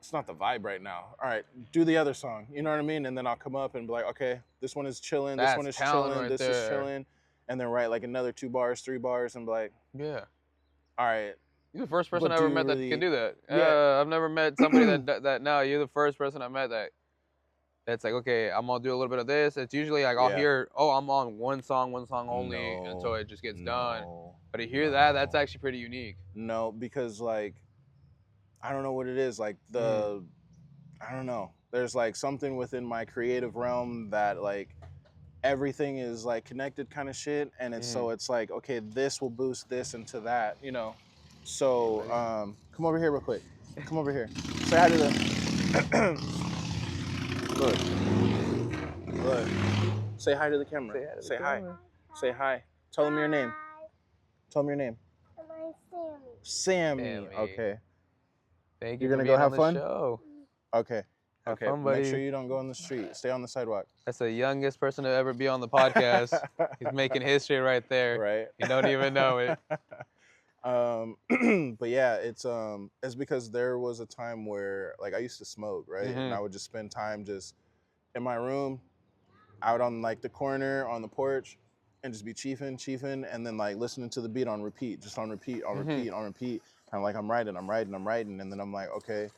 Speaker 3: it's not the vibe right now. All right, do the other song. You know what I mean? And then I'll come up and be like, okay, this one is chilling. This one is chilling. This is chilling. And then write like another 2 bars, 3 bars, and be like, all right.
Speaker 2: You're the first person I ever met that can do that. I've never met somebody that no, you're the first person I met that It's like, okay, I'm gonna do a little bit of this. It's usually like I'll hear, oh, I'm on one song only until it just gets done. But to hear that, that's actually pretty unique.
Speaker 3: No, because like I don't know what it is. Like I don't know. There's like something within my creative realm that like everything is like connected kind of shit, and it's so it's like, okay, this will boost this into that, you know. So come over here real quick. Come over here. Say hi to the look. Say hi to the camera. Say hi. Say hi. Tell them your name. Tell them your name. My Sammy. Okay.
Speaker 2: Thank you
Speaker 3: You're
Speaker 2: for
Speaker 3: gonna
Speaker 2: being
Speaker 3: go have
Speaker 2: on the
Speaker 3: fun?
Speaker 2: show.
Speaker 3: Okay.
Speaker 2: Have
Speaker 3: Okay.
Speaker 2: fun, buddy.
Speaker 3: Make sure you don't go on the street. Stay on the sidewalk.
Speaker 2: That's the youngest person to ever be on the podcast. He's making history right there.
Speaker 3: Right.
Speaker 2: You don't even know it.
Speaker 3: But yeah, it's because there was a time where like I used to smoke, right? And I would just spend time just in my room, out on like the corner on the porch, and just be chiefing, and then like listening to the beat on repeat, just on repeat, on repeat, on repeat. Kind of like I'm writing, and then I'm like, okay.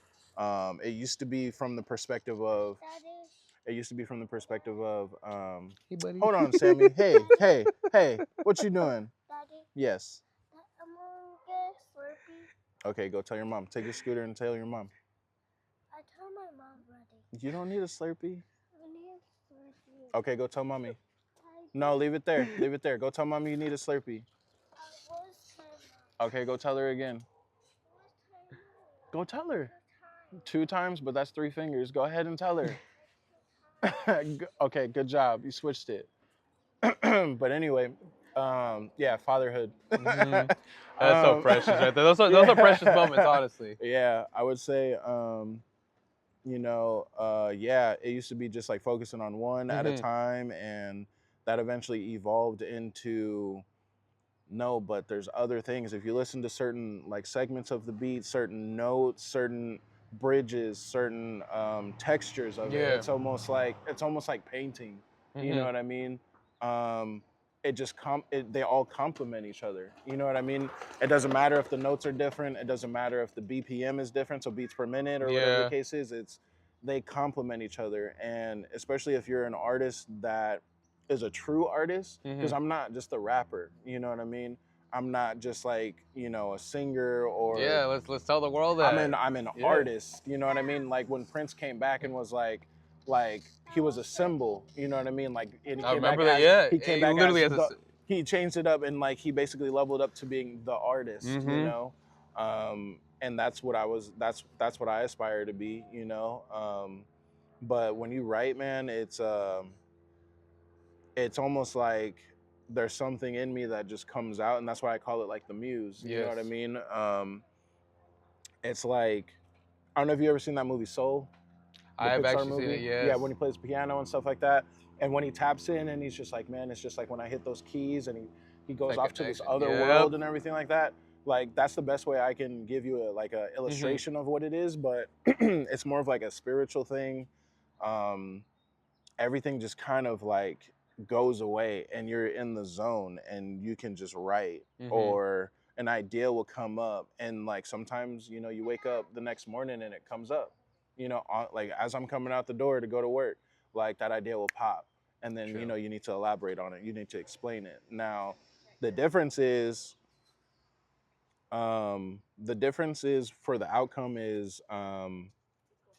Speaker 3: It used to be from the perspective of. It used to be from the perspective of.
Speaker 2: Hey, buddy.
Speaker 3: Hold on, Sammy. Hey, what you doing?
Speaker 4: Daddy.
Speaker 3: Yes.
Speaker 4: I'm gonna get Slurpee.
Speaker 3: Okay, go tell your mom. Take your scooter and tell your mom.
Speaker 4: I told my mom already.
Speaker 3: You don't need a Slurpee.
Speaker 4: I need a Slurpee.
Speaker 3: Okay, go tell mommy. No, leave it there. Leave it there. Go tell mommy you need a Slurpee. Okay, go tell her again. Go tell her. 2 times, but that's 3 fingers. Go ahead and tell her. Okay, good job. You switched it. But anyway, yeah, fatherhood.
Speaker 2: That's so precious right there. Those are precious moments, honestly.
Speaker 3: Yeah, I would say, you know, yeah, it used to be just like focusing on one at a time, and that eventually evolved into, no, but there's other things. If you listen to certain like segments of the beat, certain notes, certain bridges, certain textures of it, it's almost like painting. You know what I mean? It just they all complement each other. You know what I mean? It doesn't matter if the notes are different. It doesn't matter if the BPM is different, so beats per minute or whatever the case is. They complement each other, and especially if you're an artist that is a true artist, because I'm not just a rapper. You know what I mean? I'm not just like, you know, a singer or
Speaker 2: let's tell the world that
Speaker 3: I'm an artist. You know what I mean? Like when Prince came back and was like he was a symbol. You know what I mean? Like
Speaker 2: I remember that. Yeah,
Speaker 3: he came back
Speaker 2: literally
Speaker 3: he changed it up, and like he basically leveled up to being the artist. You know, and that's what I was. That's what I aspire to be. You know, but when you write, man, it's almost like there's something in me that just comes out, and that's why I call it like the muse. You know what I mean? It's like, I don't know if you ever seen that movie Soul.
Speaker 2: I've actually seen it, yes.
Speaker 3: Yeah, when he plays piano and stuff like that. And when he taps in and he's just like, man, it's just like when I hit those keys and he goes off to this other world and everything like that. Like, that's the best way I can give you a illustration of what it is, but it's more of like a spiritual thing. Everything just kind of like goes away and you're in the zone and you can just write, or an idea will come up, and like sometimes, you know, you wake up the next morning and it comes up, you know, like as I'm coming out the door to go to work, like that idea will pop, and then you know, you need to elaborate on it, you need to explain it. Now the difference is for the outcome is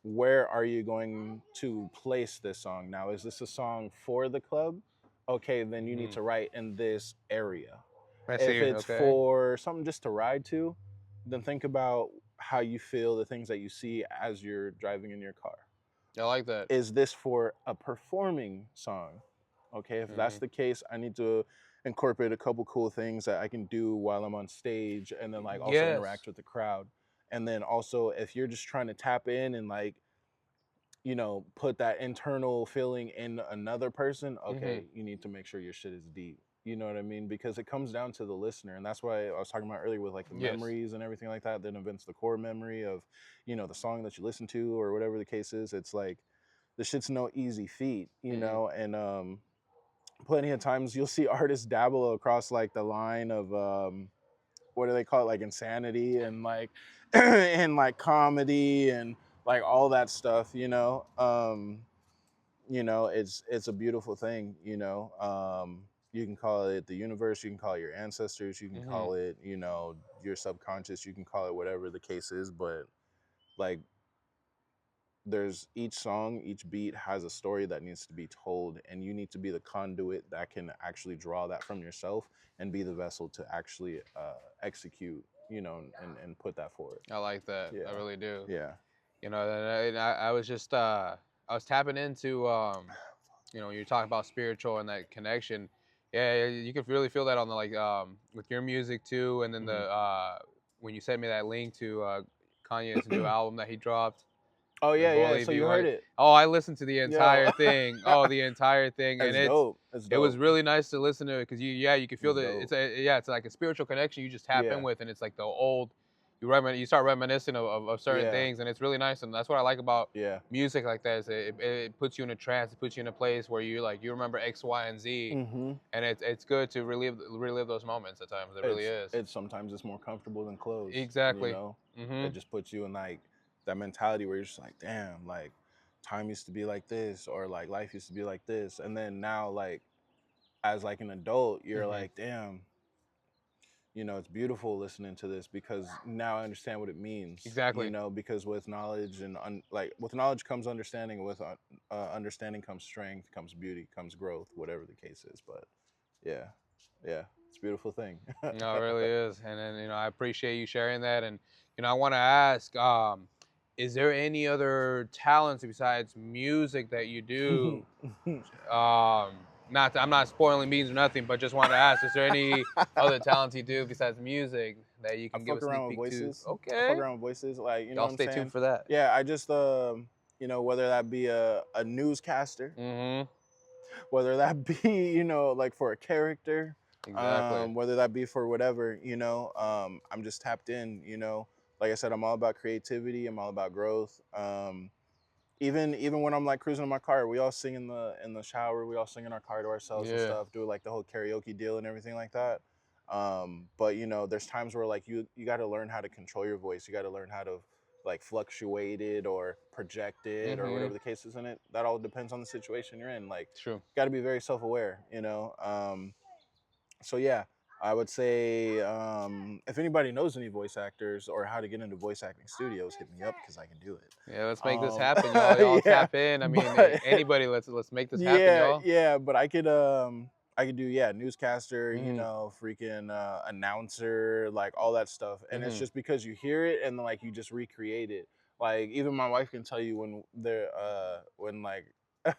Speaker 3: where are you going to place this song? Now, is this a song for the club? Okay, then you need to write in this area. If it's for something just to ride to, then think about how you feel, the things that you see as you're driving in your car.
Speaker 2: I like that.
Speaker 3: Is this for a performing song? Okay, if that's the case, I need to incorporate a couple cool things that I can do while I'm on stage, and then like also interact with the crowd. And then also, if you're just trying to tap in and like, you know, put that internal feeling in another person, okay, you need to make sure your shit is deep. You know what I mean? Because it comes down to the listener. And that's why I was talking about earlier with like the memories and everything like that, then events the core memory of, you know, the song that you listen to or whatever the case is. It's like, the shit's no easy feat, you know? And plenty of times you'll see artists dabble across like the line of, what do they call it? Like insanity and like, and like comedy and like all that stuff, you know? you know, it's a beautiful thing, you know. You can call it the universe, you can call it your ancestors, you can call it, you know, your subconscious, you can call it whatever the case is, but like there's each song, each beat has a story that needs to be told, and you need to be the conduit that can actually draw that from yourself and be the vessel to actually execute, you know, and put that forward.
Speaker 2: I like that.
Speaker 3: Yeah.
Speaker 2: I really do.
Speaker 3: Yeah.
Speaker 2: You know, and I was just I was tapping into you know, when you're talking about spiritual and that connection. Yeah, you can really feel that on the with your music too, and then the when you sent me that link to Kanye's new album that he dropped.
Speaker 3: Oh
Speaker 2: The
Speaker 3: yeah, yeah.
Speaker 2: Bully
Speaker 3: So
Speaker 2: Be
Speaker 3: you heard
Speaker 2: White.
Speaker 3: it?
Speaker 2: Oh, I listened to the entire
Speaker 3: Yo.
Speaker 2: thing. Oh, the entire thing, and
Speaker 3: That's dope. That's
Speaker 2: it was
Speaker 3: dope.
Speaker 2: really nice to listen to it because you can feel
Speaker 3: That's
Speaker 2: that
Speaker 3: dope.
Speaker 2: it's like a spiritual connection you just tap
Speaker 3: Yeah.
Speaker 2: in with, and it's like the old. You start reminiscing of certain
Speaker 3: Yeah.
Speaker 2: things, and it's really nice, and that's what I like about
Speaker 3: Yeah.
Speaker 2: music like that. Is it puts you in a trance, it puts you in a place where you remember X, Y, and Z, and it's good to relive those moments at times. It really is.
Speaker 3: It's sometimes it's more comfortable than clothes.
Speaker 2: Exactly.
Speaker 3: You know, it just puts you in like that mentality where you're just like, damn, like time used to be like this, or like life used to be like this, and then now like as like an adult, you're like, damn, you know, it's beautiful listening to this because now I understand what it means.
Speaker 2: Exactly.
Speaker 3: You know, because with knowledge and like with knowledge comes understanding, with understanding comes strength, comes beauty, comes growth, whatever the case is. But yeah, yeah, it's a beautiful thing.
Speaker 2: No, it really is. And then, you know, I appreciate you sharing that. And, you know, I want to ask, is there any other talents besides music that you do? I'm not spoiling beans or nothing, but just wanted to ask, is there any other talents you do besides music that you
Speaker 3: I
Speaker 2: can give a
Speaker 3: fuck
Speaker 2: sneak
Speaker 3: around with
Speaker 2: peek to?
Speaker 3: voices.
Speaker 2: Okay.
Speaker 3: I fuck around with voices, like, you know
Speaker 2: Y'all
Speaker 3: what I'm
Speaker 2: stay
Speaker 3: saying?
Speaker 2: tuned for that.
Speaker 3: Yeah, I just you know, whether that be a newscaster, whether that be, you know, like for a character,
Speaker 2: Exactly.
Speaker 3: whether that be for whatever, you know, I'm just tapped in, you know. Like I said, I'm all about creativity, I'm all about growth. Even when I'm like cruising in my car, we all sing in the shower, we all sing in our car to ourselves and stuff, do like the whole karaoke deal and everything like that. But you know, there's times where like you got to learn how to control your voice. You got to learn how to like fluctuate it or project it or whatever the case is in it. That all depends on the situation you're in. Like,
Speaker 2: True.
Speaker 3: got to be very self-aware, you know. So yeah, I would say if anybody knows any voice actors or how to get into voice acting studios, hit me up because I can do it.
Speaker 2: Yeah, let's make this happen, y'all. Y'all
Speaker 3: Yeah,
Speaker 2: tap in. I mean, anybody, let's make this happen,
Speaker 3: yeah,
Speaker 2: y'all.
Speaker 3: yeah, but I could do newscaster, you know, freaking announcer, like all that stuff. And it's just because you hear it and like you just recreate it. Like even my wife can tell you when like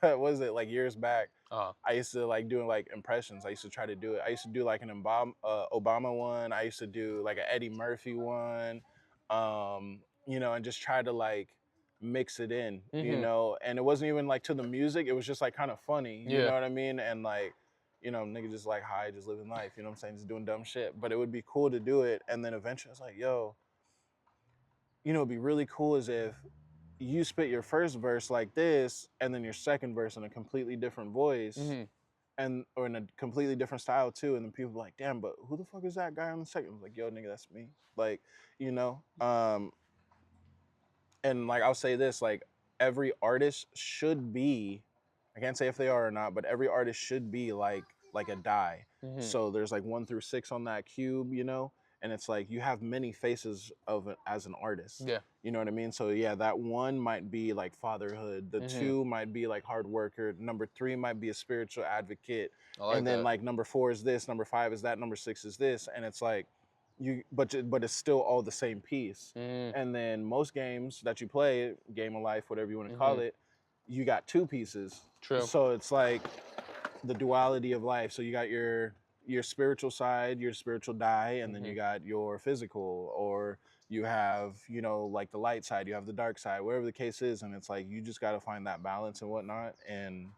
Speaker 3: what was it, like years back, I used to like doing like impressions. I used to try to do it. I used to do like an Obama one. I used to do like an Eddie Murphy one, you know, and just try to like mix it in, you know. And it wasn't even like to the music. It was just like kind of funny, you know what I mean? And like, you know, nigga just like high, just living life, you know what I'm saying? Just doing dumb shit. But it would be cool to do it. And then eventually I was like, yo, you know, it'd be really cool is if you spit your first verse like this and then your second verse in a completely different voice and or in a completely different style too, and then people be like, damn, but who the fuck is that guy on the second? I was like, yo, nigga, that's me. Like, you know, and like I'll say this, like every artist should be, I can't say if they are or not, but every artist should be like a die. So there's like 1 through 6 on that cube, you know, and it's like you have many faces of it as an artist.
Speaker 2: Yeah.
Speaker 3: You know what I mean? So yeah, that 1 might be like fatherhood. The 2 might be like hard worker. Number 3 might be a spiritual advocate. And then like number 4 is this, number 5 is that, number 6 is this. And it's like but it's still all the same piece. And then most games that you play, game of life, whatever you want to call it, you got 2 pieces.
Speaker 2: True.
Speaker 3: So it's like the duality of life. So you got your spiritual side, your spiritual die, and then you got your physical, or you have, you know, like the light side, you have the dark side, whatever the case is. And it's like you just got to find that balance and whatnot, and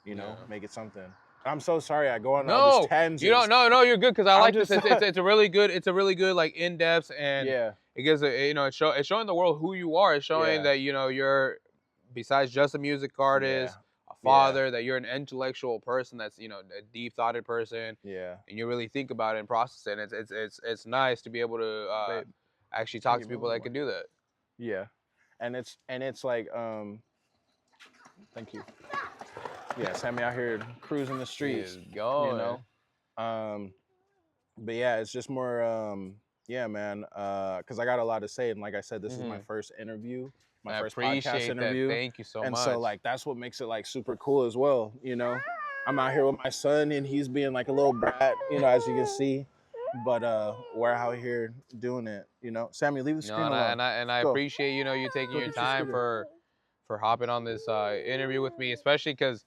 Speaker 3: you know, make it something. I'm so sorry I go on all these tangents.
Speaker 2: You don't. No, you're good because I like this. It's a really good like in depth, and it gives you know, it's showing the world who you are. It's showing that, you know, you're, besides just a music artist, a father, that you're an intellectual person. That's, you know, a deep thoughted person.
Speaker 3: Yeah.
Speaker 2: And you really think about it and process it. And it's nice to be able to actually talk to people that can do that.
Speaker 3: Yeah, and it's like thank you. Yeah, Sammy out here cruising the streets.
Speaker 2: Going.
Speaker 3: You know. But yeah, it's just more. Yeah, man. Because I got a lot to say, and like I said, this is my first interview, my first podcast interview.
Speaker 2: Thank you so much.
Speaker 3: And so like that's what makes it like super cool as well. You know, I'm out here with my son, and he's being like a little brat. You know, as you can see. But we're out here doing it. You know, Sammy, leave the screen alone.
Speaker 2: And I appreciate you taking your time for hopping on this interview with me, especially because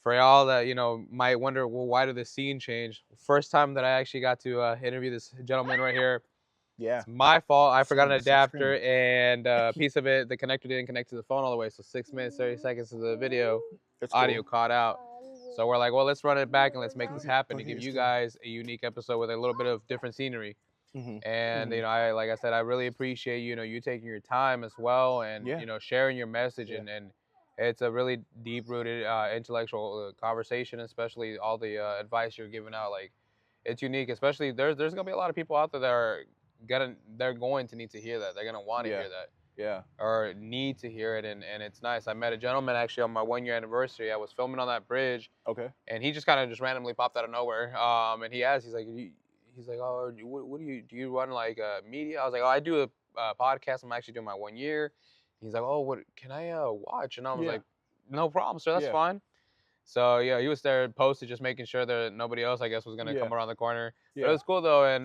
Speaker 2: for y'all that might wonder, well, why did the scene change? First time that I actually got to interview this gentleman right here.
Speaker 3: Yeah,
Speaker 2: it's my fault. I forgot an adapter, and a piece of it, the connector didn't connect to the phone all the way. So 6 minutes 30 seconds of the video audio caught out. So we're like, well, let's run it back and let's make this happen to give you guys a unique episode with a little bit of different scenery. And like I said, I really appreciate you taking your time as well, and sharing your message, and it's a really deep-rooted intellectual conversation, especially all the advice you're giving out. Like, it's unique, especially there's gonna be a lot of people out there that are going to need to hear that. They're gonna want to hear that.
Speaker 3: Yeah.
Speaker 2: Or need to hear it, and it's nice. I met a gentleman actually on my 1-year anniversary. I was filming on that bridge.
Speaker 3: Okay.
Speaker 2: And he just kind of randomly popped out of nowhere. And he's like, oh, what do you run like media? I was like, oh, I do a podcast. I'm actually doing my 1 year. He's like, oh, what can I watch? And I was like, no problem, sir. That's fine. So yeah, he was there posted, just making sure that nobody else, I guess, was gonna come around the corner. But it was cool though, and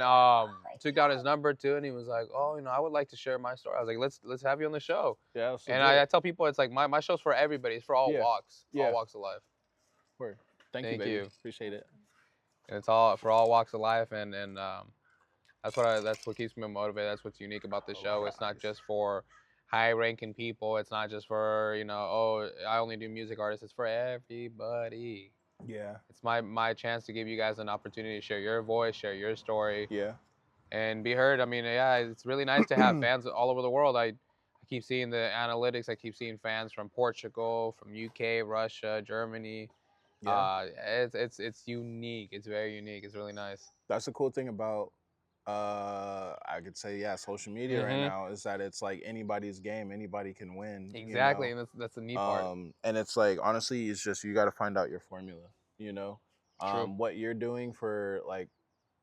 Speaker 2: took down his number too, and he was like, oh, I would like to share my story. I was like, let's have you on the show.
Speaker 3: Yeah.
Speaker 2: And I tell people, it's like my show's for everybody. It's for all walks, all walks of life.
Speaker 3: Word. Thank you, baby. Appreciate it.
Speaker 2: And it's all for all walks of life, and that's what keeps me motivated. That's what's unique about this show. It's not just for high-ranking people. It's not just for oh, I only do music artists. It's for everybody.
Speaker 3: Yeah.
Speaker 2: It's my chance to give you guys an opportunity to share your voice, share your story.
Speaker 3: Yeah.
Speaker 2: And be heard. I mean, yeah, it's really nice to have fans all over the world. I keep seeing the analytics. I keep seeing fans from Portugal, from UK, Russia, Germany. Yeah. It's unique. It's very unique. It's really nice.
Speaker 3: That's the cool thing about I could say social media right now is that it's like anybody's game. Anybody can win.
Speaker 2: Exactly, and that's the neat part.
Speaker 3: And it's like, honestly, it's just you got to find out your formula. What you're doing for like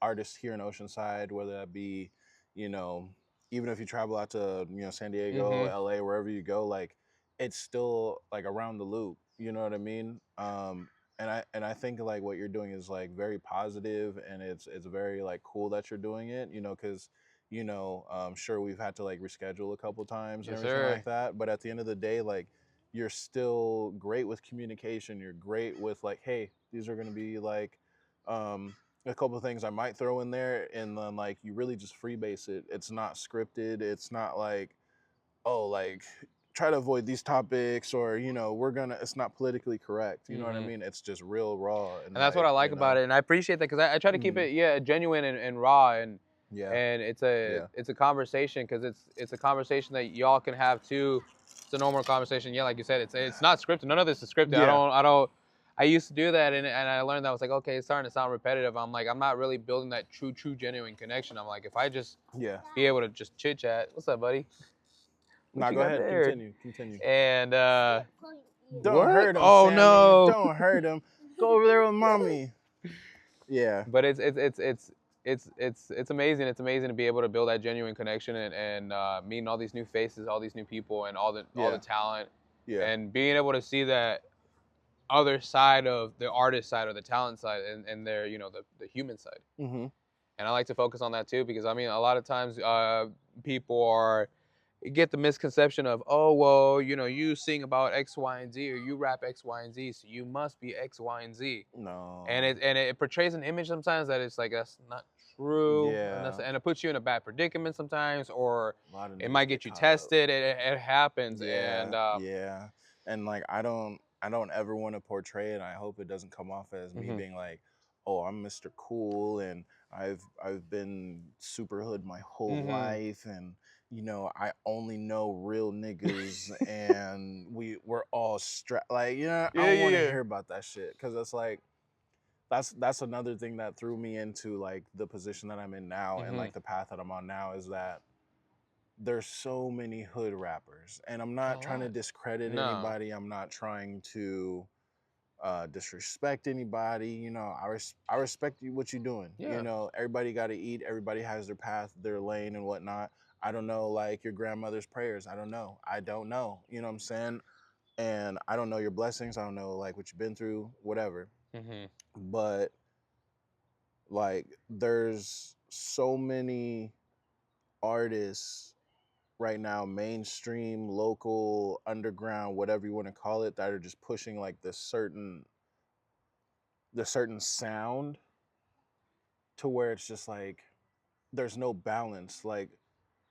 Speaker 3: artists here in Oceanside, whether that be, even if you travel out to San Diego, LA, wherever you go, like it's still like around the loop. You know what I mean? And I think like what you're doing is like very positive, and it's very like cool that you're doing it, because sure, we've had to like reschedule a couple times and everything like that, but at the end of the day, like you're still great with communication. You're great with like, hey, these are going to be like a couple of things I might throw in there, and then like you really just freebase it. It's not scripted. It's not like, oh, like try to avoid these topics, or it's not politically correct. You know what I mean? It's just real raw,
Speaker 2: and that's what I like about it, and I appreciate that, because I try to keep it genuine and raw, and it's a conversation, because it's a conversation that y'all can have too. It's a normal conversation. Yeah, like you said, it's not scripted. None of this is scripted. I used to do that, and I learned that. I was like, okay, it's starting to sound repetitive. I'm like, I'm not really building that true genuine connection. I'm like, if I just be able to just chit chat. What's up, buddy?
Speaker 3: No, go ahead. Continue.
Speaker 2: And
Speaker 3: don't hurt him.
Speaker 2: Oh,
Speaker 3: Sammy.
Speaker 2: no!
Speaker 3: Don't hurt him. Go over there with mommy. Yeah.
Speaker 2: But it's amazing. It's amazing to be able to build that genuine connection, and meeting all these new faces, all these new people, and all the talent. Yeah. And being able to see that other side of the artist side or the talent side, and their the human side. And I like to focus on that too, because I mean, a lot of times people get the misconception of, oh, well, you sing about X, Y, and Z, or you rap X, Y, and Z, so you must be X, Y, and Z.
Speaker 3: No.
Speaker 2: And it portrays an image sometimes that it's like, that's not true.
Speaker 3: Yeah.
Speaker 2: And it puts you in a bad predicament sometimes, or it might get you tested. It happens.
Speaker 3: Yeah.
Speaker 2: And
Speaker 3: and like I don't ever want to portray it. I hope it doesn't come off as me being like, oh, I'm Mr. Cool, and I've been super hood my whole life, and I only know real niggas, and we're all strapped. Like, I don't want to hear about that shit, because it's like that's another thing that threw me into like the position that I'm in now, and like the path that I'm on now, is that there's so many hood rappers, and I'm not trying to discredit anybody. I'm not trying to disrespect anybody. You know, I respect you what you're doing.
Speaker 2: Yeah.
Speaker 3: You know, everybody got to eat. Everybody has their path, their lane, and whatnot. I don't know, like your grandmother's prayers. I don't know. I don't know. You know what I'm saying? And I don't know your blessings. I don't know like what you've been through, whatever. But like, there's so many artists right now, mainstream, local, underground, whatever you want to call it, that are just pushing like the certain sound to where it's just like there's no balance. Like,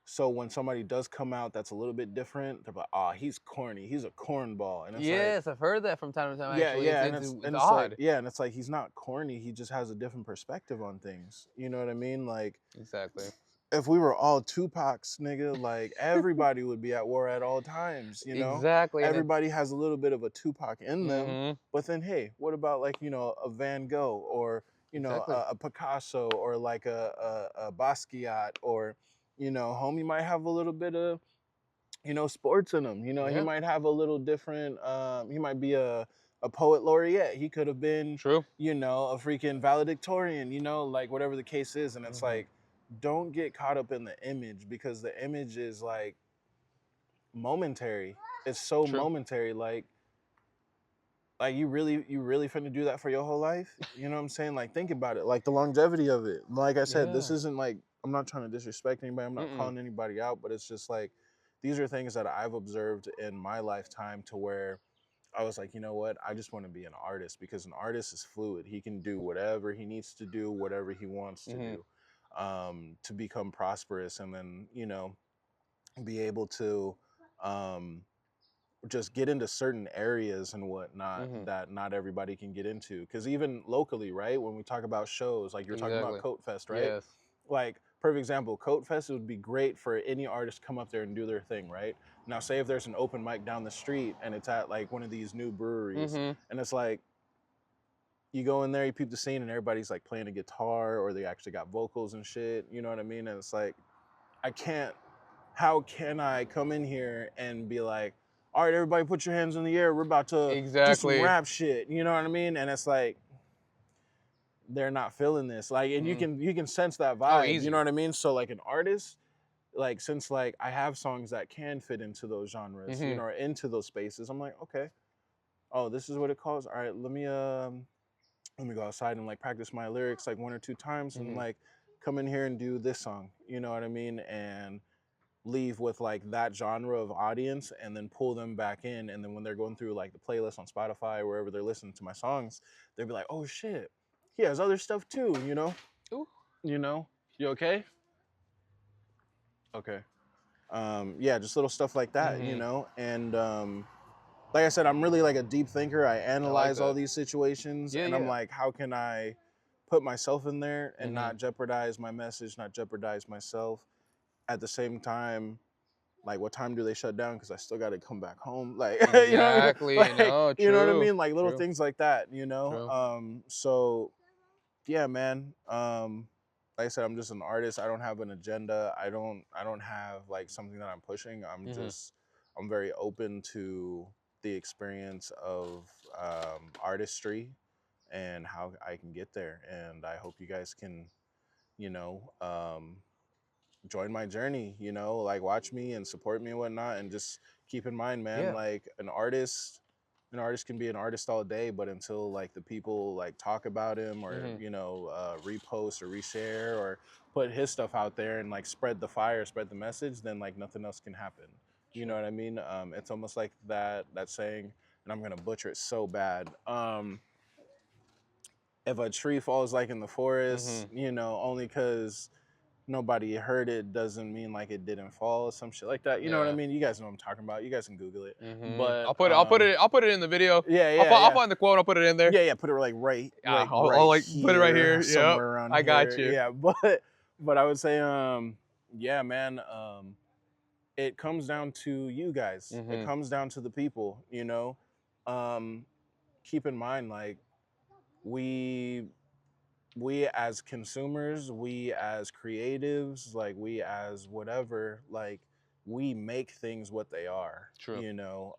Speaker 3: so when somebody does come out that's a little bit different, they're like, "Ah, he's corny. He's a cornball." And it's
Speaker 2: yes, I've heard that from time to time.
Speaker 3: yeah,
Speaker 2: Actually,
Speaker 3: yeah,
Speaker 2: it's
Speaker 3: and it's
Speaker 2: odd.
Speaker 3: like, yeah, and it's like he's not corny. He just has a different perspective on things. You know what I mean? Like,
Speaker 2: exactly.
Speaker 3: If we were all Tupac's, nigga, like everybody would be at war at all times, you know?
Speaker 2: Exactly.
Speaker 3: Everybody has a little bit of a Tupac in them, but then, hey, what about like, you know, a Van Gogh or, you know, a Picasso or like a Basquiat, or, you know, homie might have a little bit of, you know, sports in him. You know, he might have a little different, he might be a poet laureate. He could have been, you know, a freaking valedictorian, you know, like whatever the case is. And it's like, don't get caught up in the image, because the image is like momentary. It's so momentary. Like you really finna do that for your whole life? You know what I'm saying? Like, think about it. Like the longevity of it. Like I said, this isn't like, I'm not trying to disrespect anybody. I'm not calling anybody out, but it's just like, these are things that I've observed in my lifetime to where I was like, you know what? I just want to be an artist, because an artist is fluid. He can do whatever he needs to do, whatever he wants to do, to become prosperous, and then, you know, be able to just get into certain areas and whatnot that not everybody can get into. Because even locally, right, when we talk about shows, like you're talking about Coat Fest, right?
Speaker 2: Yes.
Speaker 3: Like, perfect example, Coat Fest, it would be great for any artist to come up there and do their thing, right? Now, say if there's an open mic down the street and it's at like one of these new breweries, and it's like, you go in there, you peep the scene, and everybody's like playing a guitar, or they actually got vocals and shit, you know what I mean? And it's like, how can I come in here and be like, all right, everybody put your hands in the air, we're about to do some rap shit, you know what I mean? And it's like, they're not feeling this. Like, and you can sense that vibe, you know what I mean? So like an artist, like, since like I have songs that can fit into those genres, you know, or into those spaces, I'm like, okay, oh, this is what it calls. All right, let me go outside and like practice my lyrics like 1 or 2 times, and like come in here and do this song, you know what I mean? And leave with like that genre of audience, and then pull them back in. And then when they're going through like the playlist on Spotify or wherever they're listening to my songs, they'll be like, oh shit, he has other stuff too, you know? Ooh. You know? You okay? Okay. Yeah, just little stuff like that, you know? And like I said, I'm really like a deep thinker. I analyze all these situations, and I'm like, how can I put myself in there and not jeopardize my message, not jeopardize myself? At the same time, like, what time do they shut down? Because I still got to come back home. Like, you know, like, you know what I mean? Like little things like that, you know? So yeah, man. Like I said, I'm just an artist. I don't have an agenda. I don't have like something that I'm pushing. I'm very open to the experience of artistry and how I can get there. And I hope you guys can, you know, join my journey, you know, like watch me and support me and whatnot. And just keep in mind, man, like an artist can be an artist all day, but until like the people like talk about him, or you know, repost or reshare or put his stuff out there and like spread the fire, spread the message, then like nothing else can happen. You know what I mean? It's almost like that saying, and I'm gonna butcher it so bad. If a tree falls like in the forest, you know, only because nobody heard it doesn't mean like it didn't fall, some shit like that. You know what I mean? You guys know what I'm talking about. You guys can Google it. But
Speaker 2: I'll put it in the video.
Speaker 3: Yeah,
Speaker 2: I'll find the quote. I'll put it in there.
Speaker 3: Yeah, put it like right.
Speaker 2: I'll like
Speaker 3: here,
Speaker 2: put it right here.
Speaker 3: somewhere around
Speaker 2: I got
Speaker 3: here.
Speaker 2: you.
Speaker 3: Yeah, but I would say, yeah, man. It comes down to you guys. It comes down to the people. You know, keep in mind, like we as consumers, we as creatives, like we as whatever, like we make things what they are. You know,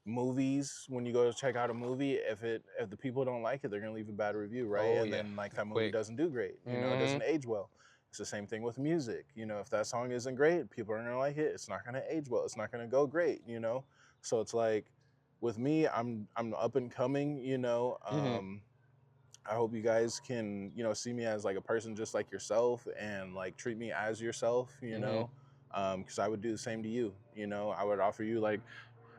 Speaker 3: movies, when you go to check out a movie, if the people don't like it, they're gonna leave a bad review, right? And then like that movie doesn't do great. You know, it doesn't age well. It's the same thing with music. You know, if that song isn't great, people aren't gonna like it. It's not gonna age well. It's not gonna go great. You know, so it's like with me, I'm up and coming. You know, I hope you guys can, you know, see me as like a person just like yourself and like treat me as yourself. You know, because I would do the same to you. You know, I would offer you like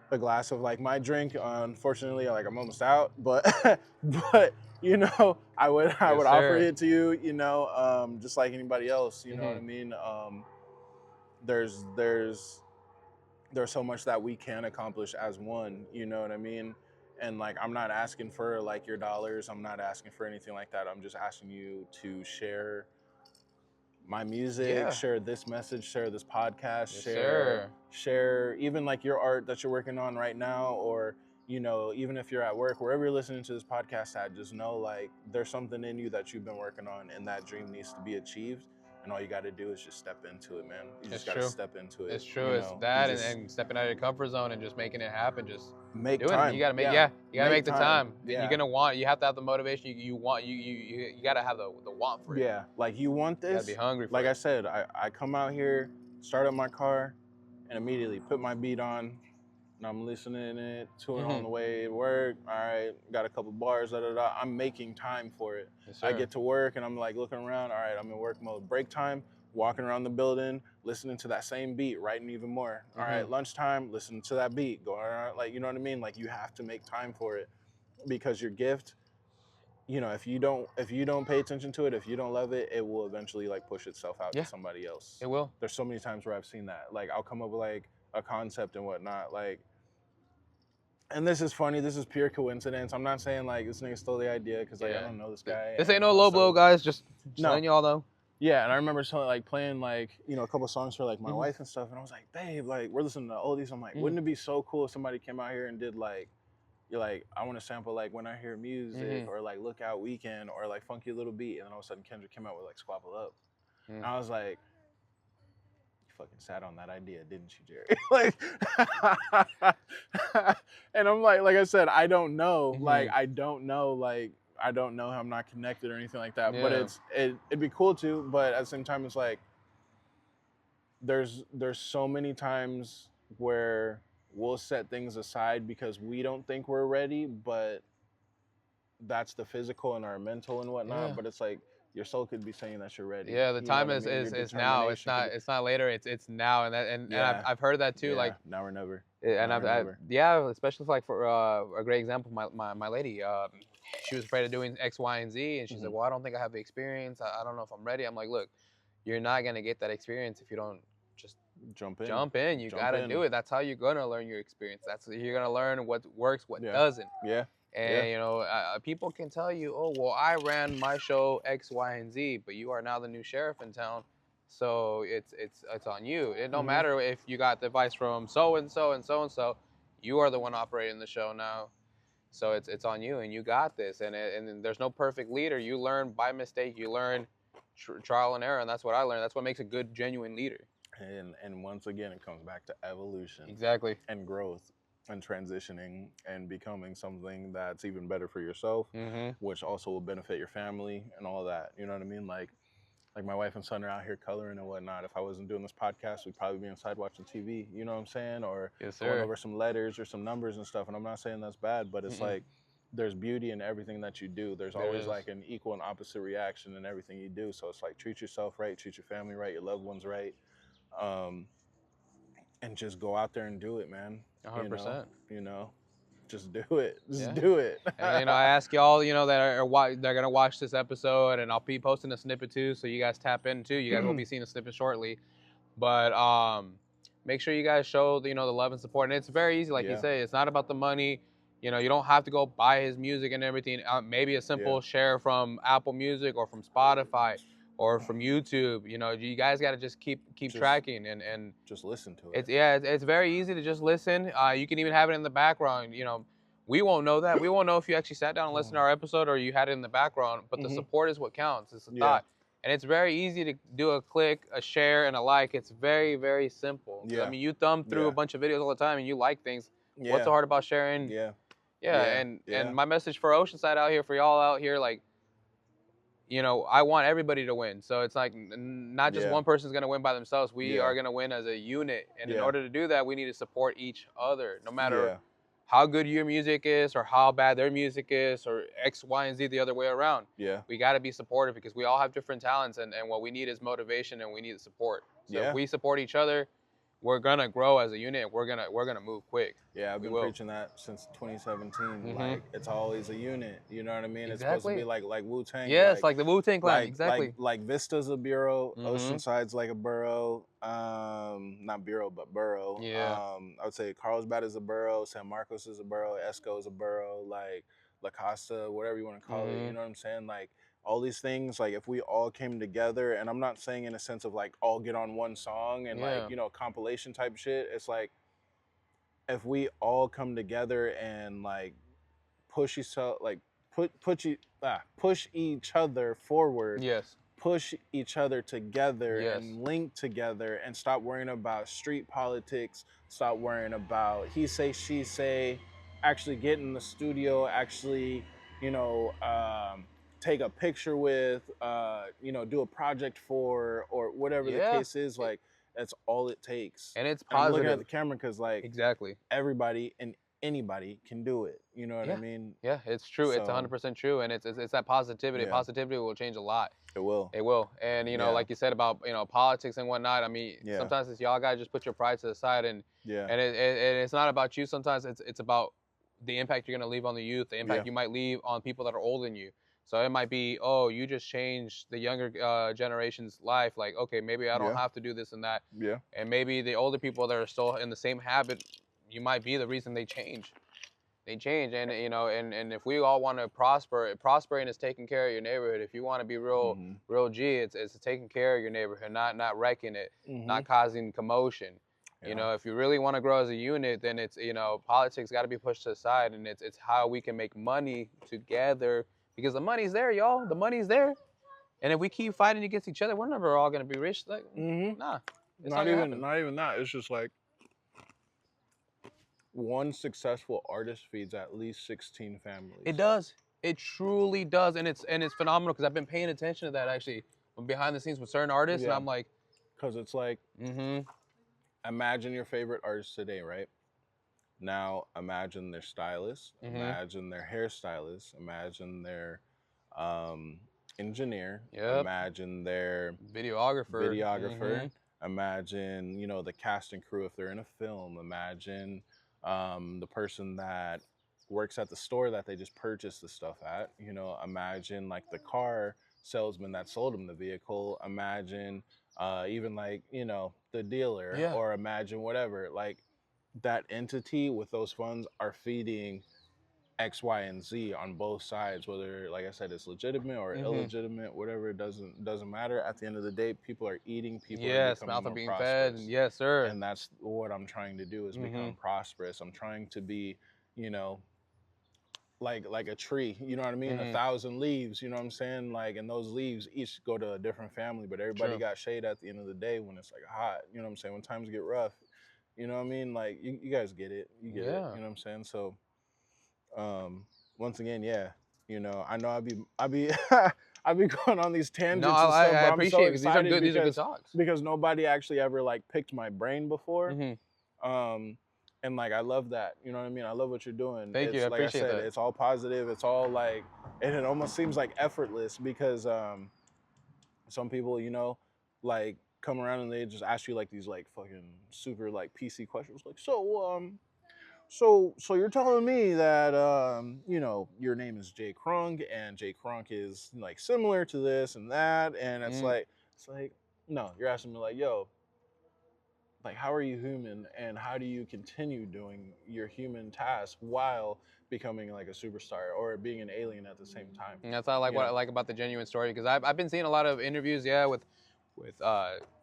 Speaker 3: a glass of like my drink. Unfortunately, like I'm almost out, but but you know, I would offer it to you, you know, just like anybody else, you know what I mean? There's so much that we can accomplish as one, you know what I mean? And like I'm not asking for like your dollars, I'm not asking for anything like that. I'm just asking you to share my music, share this message, share this podcast, share even like your art that you're working on right now, or you know, even if you're at work, wherever you're listening to this podcast at, just know like there's something in you that you've been working on and that dream needs to be achieved. And all you got to do is just step into it, man. You just got to step into it.
Speaker 2: It's true. It's that and stepping out of your comfort zone and just making it happen. Just
Speaker 3: make
Speaker 2: doing
Speaker 3: time.
Speaker 2: It. You got to make, you got to make the time. And you're going to want, you have to have the motivation. You got to have the want for it.
Speaker 3: Yeah. Like you want this.
Speaker 2: You got to be hungry for
Speaker 3: like
Speaker 2: it.
Speaker 3: I said, I come out here, start up my car, and immediately put my beat on. And I'm listening it to it on the way to work. All right, got a couple bars, I'm making time for it. I get to work and I'm like looking around. All right, I'm in work mode. Break time, walking around the building, listening to that same beat, writing even more. All right, lunchtime, listening to that beat, going around, like, you know what I mean? Like you have to make time for it because your gift, you know, if you don't pay attention to it, if you don't love it, it will eventually like push itself out to somebody else.
Speaker 2: It will.
Speaker 3: There's so many times where I've seen that. Like I'll come up with like a concept and whatnot, like, and this is funny, this is pure coincidence. I'm not saying like this nigga stole the idea because like I don't know this guy.
Speaker 2: This ain't no low blow, guys. Just letting y'all know.
Speaker 3: Yeah, and I remember like playing like, you know, a couple songs for like my wife and stuff, and I was like, babe, like we're listening to oldies. I'm like, wouldn't it be so cool if somebody came out here and did like, you're like, I want to sample like When I Hear Music or like Lookout Weekend or like Funky Little Beat, and then all of a sudden Kendrick came out with like Squabble Up, and I was like, fucking sat on that idea, didn't you, Jerry? Like, and I'm like I said, I don't know, like I don't know how I'm not connected or anything like that. But it'd be cool to. But at the same time, it's like there's so many times where we'll set things aside because we don't think we're ready, but that's the physical and our mental and whatnot. But it's like, your soul could be saying that you're ready.
Speaker 2: Yeah, the time is now. It's not later. It's now, and I've heard that too. Like
Speaker 3: now or never.
Speaker 2: And especially like for a great example, my lady, she was afraid of doing X, Y, and Z, and she said, "Well, I don't think I have the experience. I don't know if I'm ready." I'm like, "Look, you're not gonna get that experience if you don't just jump in. You gotta do it. That's how you're gonna learn your experience. You're gonna learn what works, what doesn't." Yeah. And you know, people can tell you, "Oh, well, I ran my show X, Y, and Z," but you are now the new sheriff in town, so it's on you. It don't matter if you got the advice from so and so and so and so. You are the one operating the show now, so it's on you, and you got this. And there's no perfect leader. You learn by mistake. You learn trial and error, and that's what I learned. That's what makes a good, genuine leader.
Speaker 3: And once again, it comes back to evolution.
Speaker 2: Exactly.
Speaker 3: And growth. And transitioning and becoming something that's even better for yourself, which also will benefit your family and all that. You know what I mean? Like my wife and son are out here coloring and whatnot. If I wasn't doing this podcast, we'd probably be inside watching TV. You know what I'm saying? Or going over some letters or some numbers and stuff. And I'm not saying that's bad, but it's like there's beauty in everything that you do. There's always like an equal and opposite reaction in everything you do. So it's like treat yourself right, treat your family right, your loved ones right. And just go out there and do it, man.
Speaker 2: 100%.
Speaker 3: You know, just do it. Just do it.
Speaker 2: And, you know, I ask y'all, you know, they're going to watch this episode, and I'll be posting a snippet too, so you guys tap in too. You guys will be seeing a snippet shortly. But make sure you guys show, you know, the love and support. And it's very easy, like you say. It's not about the money. You know, you don't have to go buy his music and everything. Maybe a simple share from Apple Music or from Spotify or from YouTube. You know, you guys got to just keep tracking and
Speaker 3: just listen to it.
Speaker 2: It's very easy to just listen. You can even have it in the background. You know, we won't know that. We won't know if you actually sat down and listened to our episode or you had it in the background. But the support is what counts. It's the thought. And it's very easy to do a click, a share, and a like. It's very, very simple. I mean, you thumb through a bunch of videos all the time and you like things. What's so hard about sharing? And my message for Oceanside out here, for y'all out here, like, you know, I want everybody to win. So it's like not just one person's gonna win by themselves. We are gonna win as a unit, and in order to do that, we need to support each other, no matter how good your music is or how bad their music is or X, Y, and Z the other way around. We got to be supportive because we all have different talents, and what we need is motivation, and we need support. So if we support each other, we're gonna grow as a unit. We're gonna move quick.
Speaker 3: Yeah, I've been preaching that since 2017. Like, it's always a unit. You know what I mean? It's supposed to be like Wu-Tang.
Speaker 2: Yes, like the Wu-Tang Clan. Exactly.
Speaker 3: Like Vista's a bureau. Oceanside's like a borough. Not bureau, but borough. I would say Carlsbad is a borough. San Marcos is a borough. Esco is a borough. Like La Costa, whatever you want to call it. You know what I'm saying? Like, all these things, like, if we all came together, and I'm not saying in a sense of like all get on one song and like, you know, compilation type shit. It's like, if we all come together and like push each other, like push each other forward. Push each other together and link together, and stop worrying about street politics. Stop worrying about he say, she say. Actually get in the studio. Actually, you know, take a picture with, you know, do a project for, or whatever the case is. Like, that's all it takes.
Speaker 2: And it's positive.
Speaker 3: I'm looking at the camera because, like, everybody and anybody can do it. You know what I mean?
Speaker 2: Yeah, it's true. So, it's 100% true. And it's that positivity. Positivity will change a lot.
Speaker 3: It will.
Speaker 2: It will. And, you know, like you said about, you know, politics and whatnot, I mean, sometimes it's y'all guys just put your pride to the side. And and it's not about you. Sometimes it's about the impact you're going to leave on the youth, the impact you might leave on people that are older than you. So it might be, oh, you just changed the younger generation's life. Like, okay, maybe I don't have to do this and that. And maybe the older people that are still in the same habit, you might be the reason they change. They change, and you know, and if we all want to prosper, prospering is taking care of your neighborhood. If you want to be real G, it's taking care of your neighborhood, not wrecking it, not causing commotion. You know, if you really want to grow as a unit, then it's, you know, politics got to be pushed to the side, and it's how we can make money together, because the money's there, y'all. The money's there, and if we keep fighting against each other, we're never all gonna be rich. Like, nah,
Speaker 3: not even that. It's just like one successful artist feeds at least 16 families.
Speaker 2: It does. It truly does, and it's phenomenal because I've been paying attention to that actually behind the scenes with certain artists, and I'm like,
Speaker 3: because it's like. Imagine your favorite artist today, right? Now imagine their stylist, imagine their hairstylist, imagine their engineer, imagine their videographer, imagine, you know, the cast and crew if they're in a film, imagine the person that works at the store that they just purchased the stuff at, you know, imagine like the car salesman that sold them the vehicle, imagine even like, you know, the dealer, or imagine whatever, like that entity with those funds are feeding X, Y, and Z on both sides, whether, like I said, it's legitimate or illegitimate, whatever, it doesn't matter. At the end of the day, people are eating, people are becoming
Speaker 2: mouth
Speaker 3: more
Speaker 2: are being
Speaker 3: prosperous.
Speaker 2: fed. Yes, sir.
Speaker 3: And that's what I'm trying to do, is become prosperous. I'm trying to be, you know, like a tree, you know what I mean? 1,000 leaves, you know what I'm saying? Like, and those leaves each go to a different family, but everybody got shade at the end of the day when it's like hot, you know what I'm saying? When times get rough, you know what I mean? Like, you guys get it, you get it, you know what I'm saying? So, once again, you know, I know I'd be going on these tangents. No,
Speaker 2: I appreciate it. These are good talks.
Speaker 3: Because nobody actually ever like picked my brain before. And like, I love that, you know what I mean? I love what you're doing.
Speaker 2: Thank you, I appreciate that.
Speaker 3: It's all positive. It's all like, and it almost seems like effortless, because some people, you know, like come around and they just ask you like these like fucking super like PC questions, like, so you're telling me that you know, your name is JKrunk, and JKrunk is like similar to this and that, and it's like no, you're asking me like, yo, like, how are you human, and how do you continue doing your human task while becoming like a superstar or being an alien at the same time?
Speaker 2: And that's what I like about the genuine story, because I've been seeing a lot of interviews, with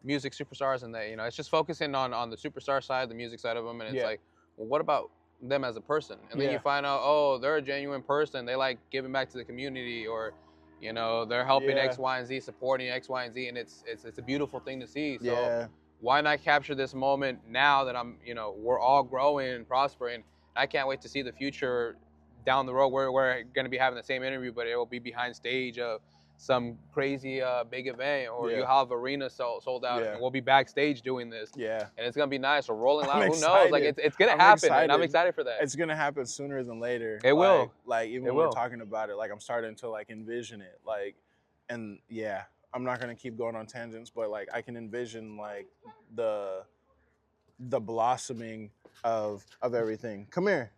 Speaker 2: music superstars, and that, you know, it's just focusing on the superstar side, the music side of them, and it's like, well, what about them as a person? And then you find out, oh, they're a genuine person. They like giving back to the community, or, you know, they're helping X, Y, and Z, supporting X, Y, and Z, and it's a beautiful thing to see. So why not capture this moment now that I'm, you know, we're all growing and prospering, I can't wait to see the future down the road where we're going to be having the same interview, but it will be behind stage of some crazy big event, or you have arena sold out, and we'll be backstage doing this.
Speaker 3: Yeah.
Speaker 2: And it's going to be nice. Or Rolling Loud, who
Speaker 3: excited.
Speaker 2: knows? Like, it's going to happen, and I'm excited for that.
Speaker 3: It's going to happen sooner than later.
Speaker 2: It will.
Speaker 3: Like, even when we're talking about it, like, I'm starting to, like, envision it. Like, and, yeah, I'm not going to keep going on tangents, but, like, I can envision, like, the blossoming of everything. Come here.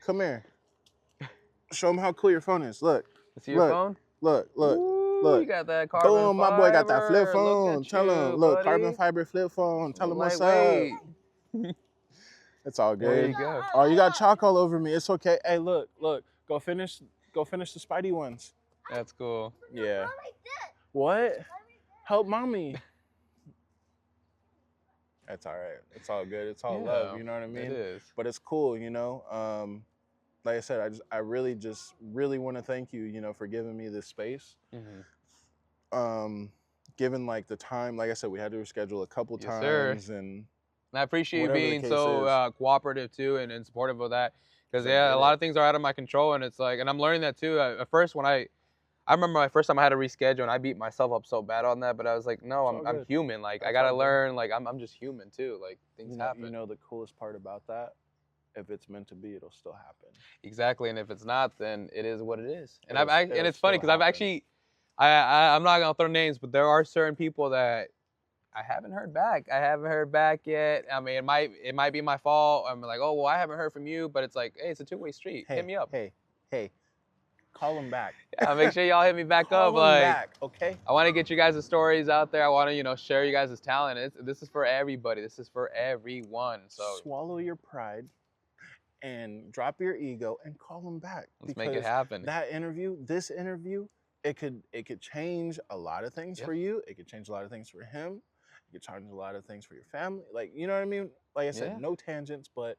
Speaker 3: Come here. Show them how cool your phone is. Look.
Speaker 2: See your phone?
Speaker 3: Look.
Speaker 2: Ooh,
Speaker 3: Look.
Speaker 2: You got that carbon fiber.
Speaker 3: Boom, my boy got that flip phone. Tell him, look,
Speaker 2: buddy.
Speaker 3: carbon fiber flip phone. Tell him what's up. It's all good.
Speaker 2: There you go.
Speaker 3: Oh, you got chalk all over me. It's okay. Hey, look. Go finish the Spidey ones.
Speaker 2: That's cool.
Speaker 3: Yeah. What? Help mommy. That's all right. It's all good. It's all love. You know what I mean?
Speaker 2: It is.
Speaker 3: But it's cool, you know. Like I said, I really want to thank you, you know, for giving me this space. Given like the time, like I said, we had to reschedule a couple times, and
Speaker 2: I appreciate you being so cooperative too and supportive of that, because a lot of things are out of my control, and it's like, and I'm learning that too. At first, when I remember my first time I had to reschedule, and I beat myself up so bad on that, but I was like, no, I'm human. Like, I gotta learn. Like, I'm just human too. Like, things happen.
Speaker 3: You know the coolest part about that? If it's meant to be, it'll still happen.
Speaker 2: Exactly, and if it's not, then it is what it is. And and it's funny because I've actually, I'm not gonna throw names, but there are certain people that I haven't heard back. I haven't heard back yet. I mean, it might be my fault. I'm like, oh well, I haven't heard from you, but it's like, hey, it's a two-way street. Hit me up.
Speaker 3: Hey, call them back.
Speaker 2: Yeah, make sure y'all hit me back up.
Speaker 3: Like, back, okay?
Speaker 2: I want to get you guys' stories out there. I want to, you know, share you guys' talent. This is for everybody. This is for everyone. So
Speaker 3: swallow your pride and drop your ego and call them back.
Speaker 2: Let's make it happen.
Speaker 3: This interview, it could change a lot of things for you. It could change a lot of things for him. It could change a lot of things for your family. Like, you know what I mean? Like I said, no tangents, but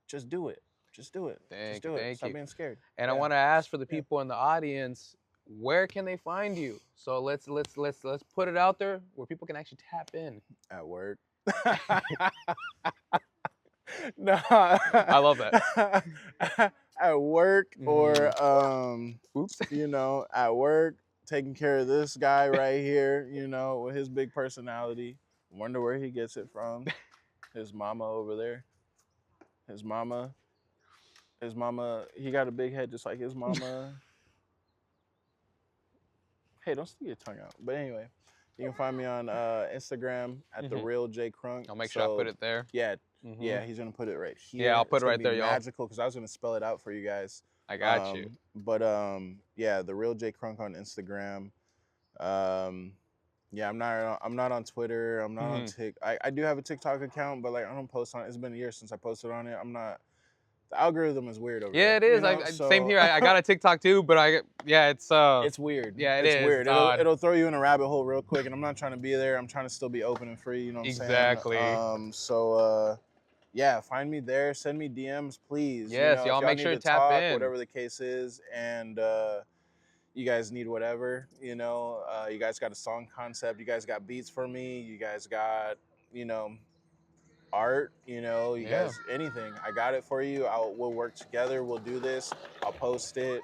Speaker 3: just do it. Just do it.
Speaker 2: Thank
Speaker 3: do
Speaker 2: you.
Speaker 3: it. Stop being scared.
Speaker 2: And I want to ask for the people in the audience, where can they find you? So let's put it out there where people can actually tap in.
Speaker 3: At work. No,
Speaker 2: I love that.
Speaker 3: At work, or you know, at work, taking care of this guy right here, you know, with his big personality. Wonder where he gets it from. His mama over there. His mama, he got a big head just like his mama. Hey, don't stick your tongue out. But anyway, you can find me on Instagram at the real JKrunk.
Speaker 2: I'll make sure I put it there.
Speaker 3: Yeah. Yeah, he's gonna put it right here.
Speaker 2: Yeah, I'll put it right there, y'all.
Speaker 3: Magical, because I was gonna spell it out for you guys.
Speaker 2: I got you.
Speaker 3: But yeah, the real JKrunk on Instagram. Yeah, I'm not on Twitter. I'm not on TikTok. I do have a TikTok account, but like I don't post on it. It's been years since I posted on it. I'm not. The algorithm is weird over there.
Speaker 2: Yeah, it is.
Speaker 3: You know?
Speaker 2: Same here. I got a TikTok too, but
Speaker 3: it's weird.
Speaker 2: Yeah,
Speaker 3: it's weird. It'll throw you in a rabbit hole real quick, and I'm not trying to be there. I'm trying to still be open and free. You know what I'm saying?
Speaker 2: Exactly.
Speaker 3: So yeah, find me there. Send me DMs, please.
Speaker 2: Yes, y'all make sure to tap in.
Speaker 3: Whatever the case is, and you guys need whatever. You know, you guys got a song concept. You guys got beats for me. You guys got, you know, art, you know, you guys, anything. I got it for you. We'll work together. We'll do this. I'll post it.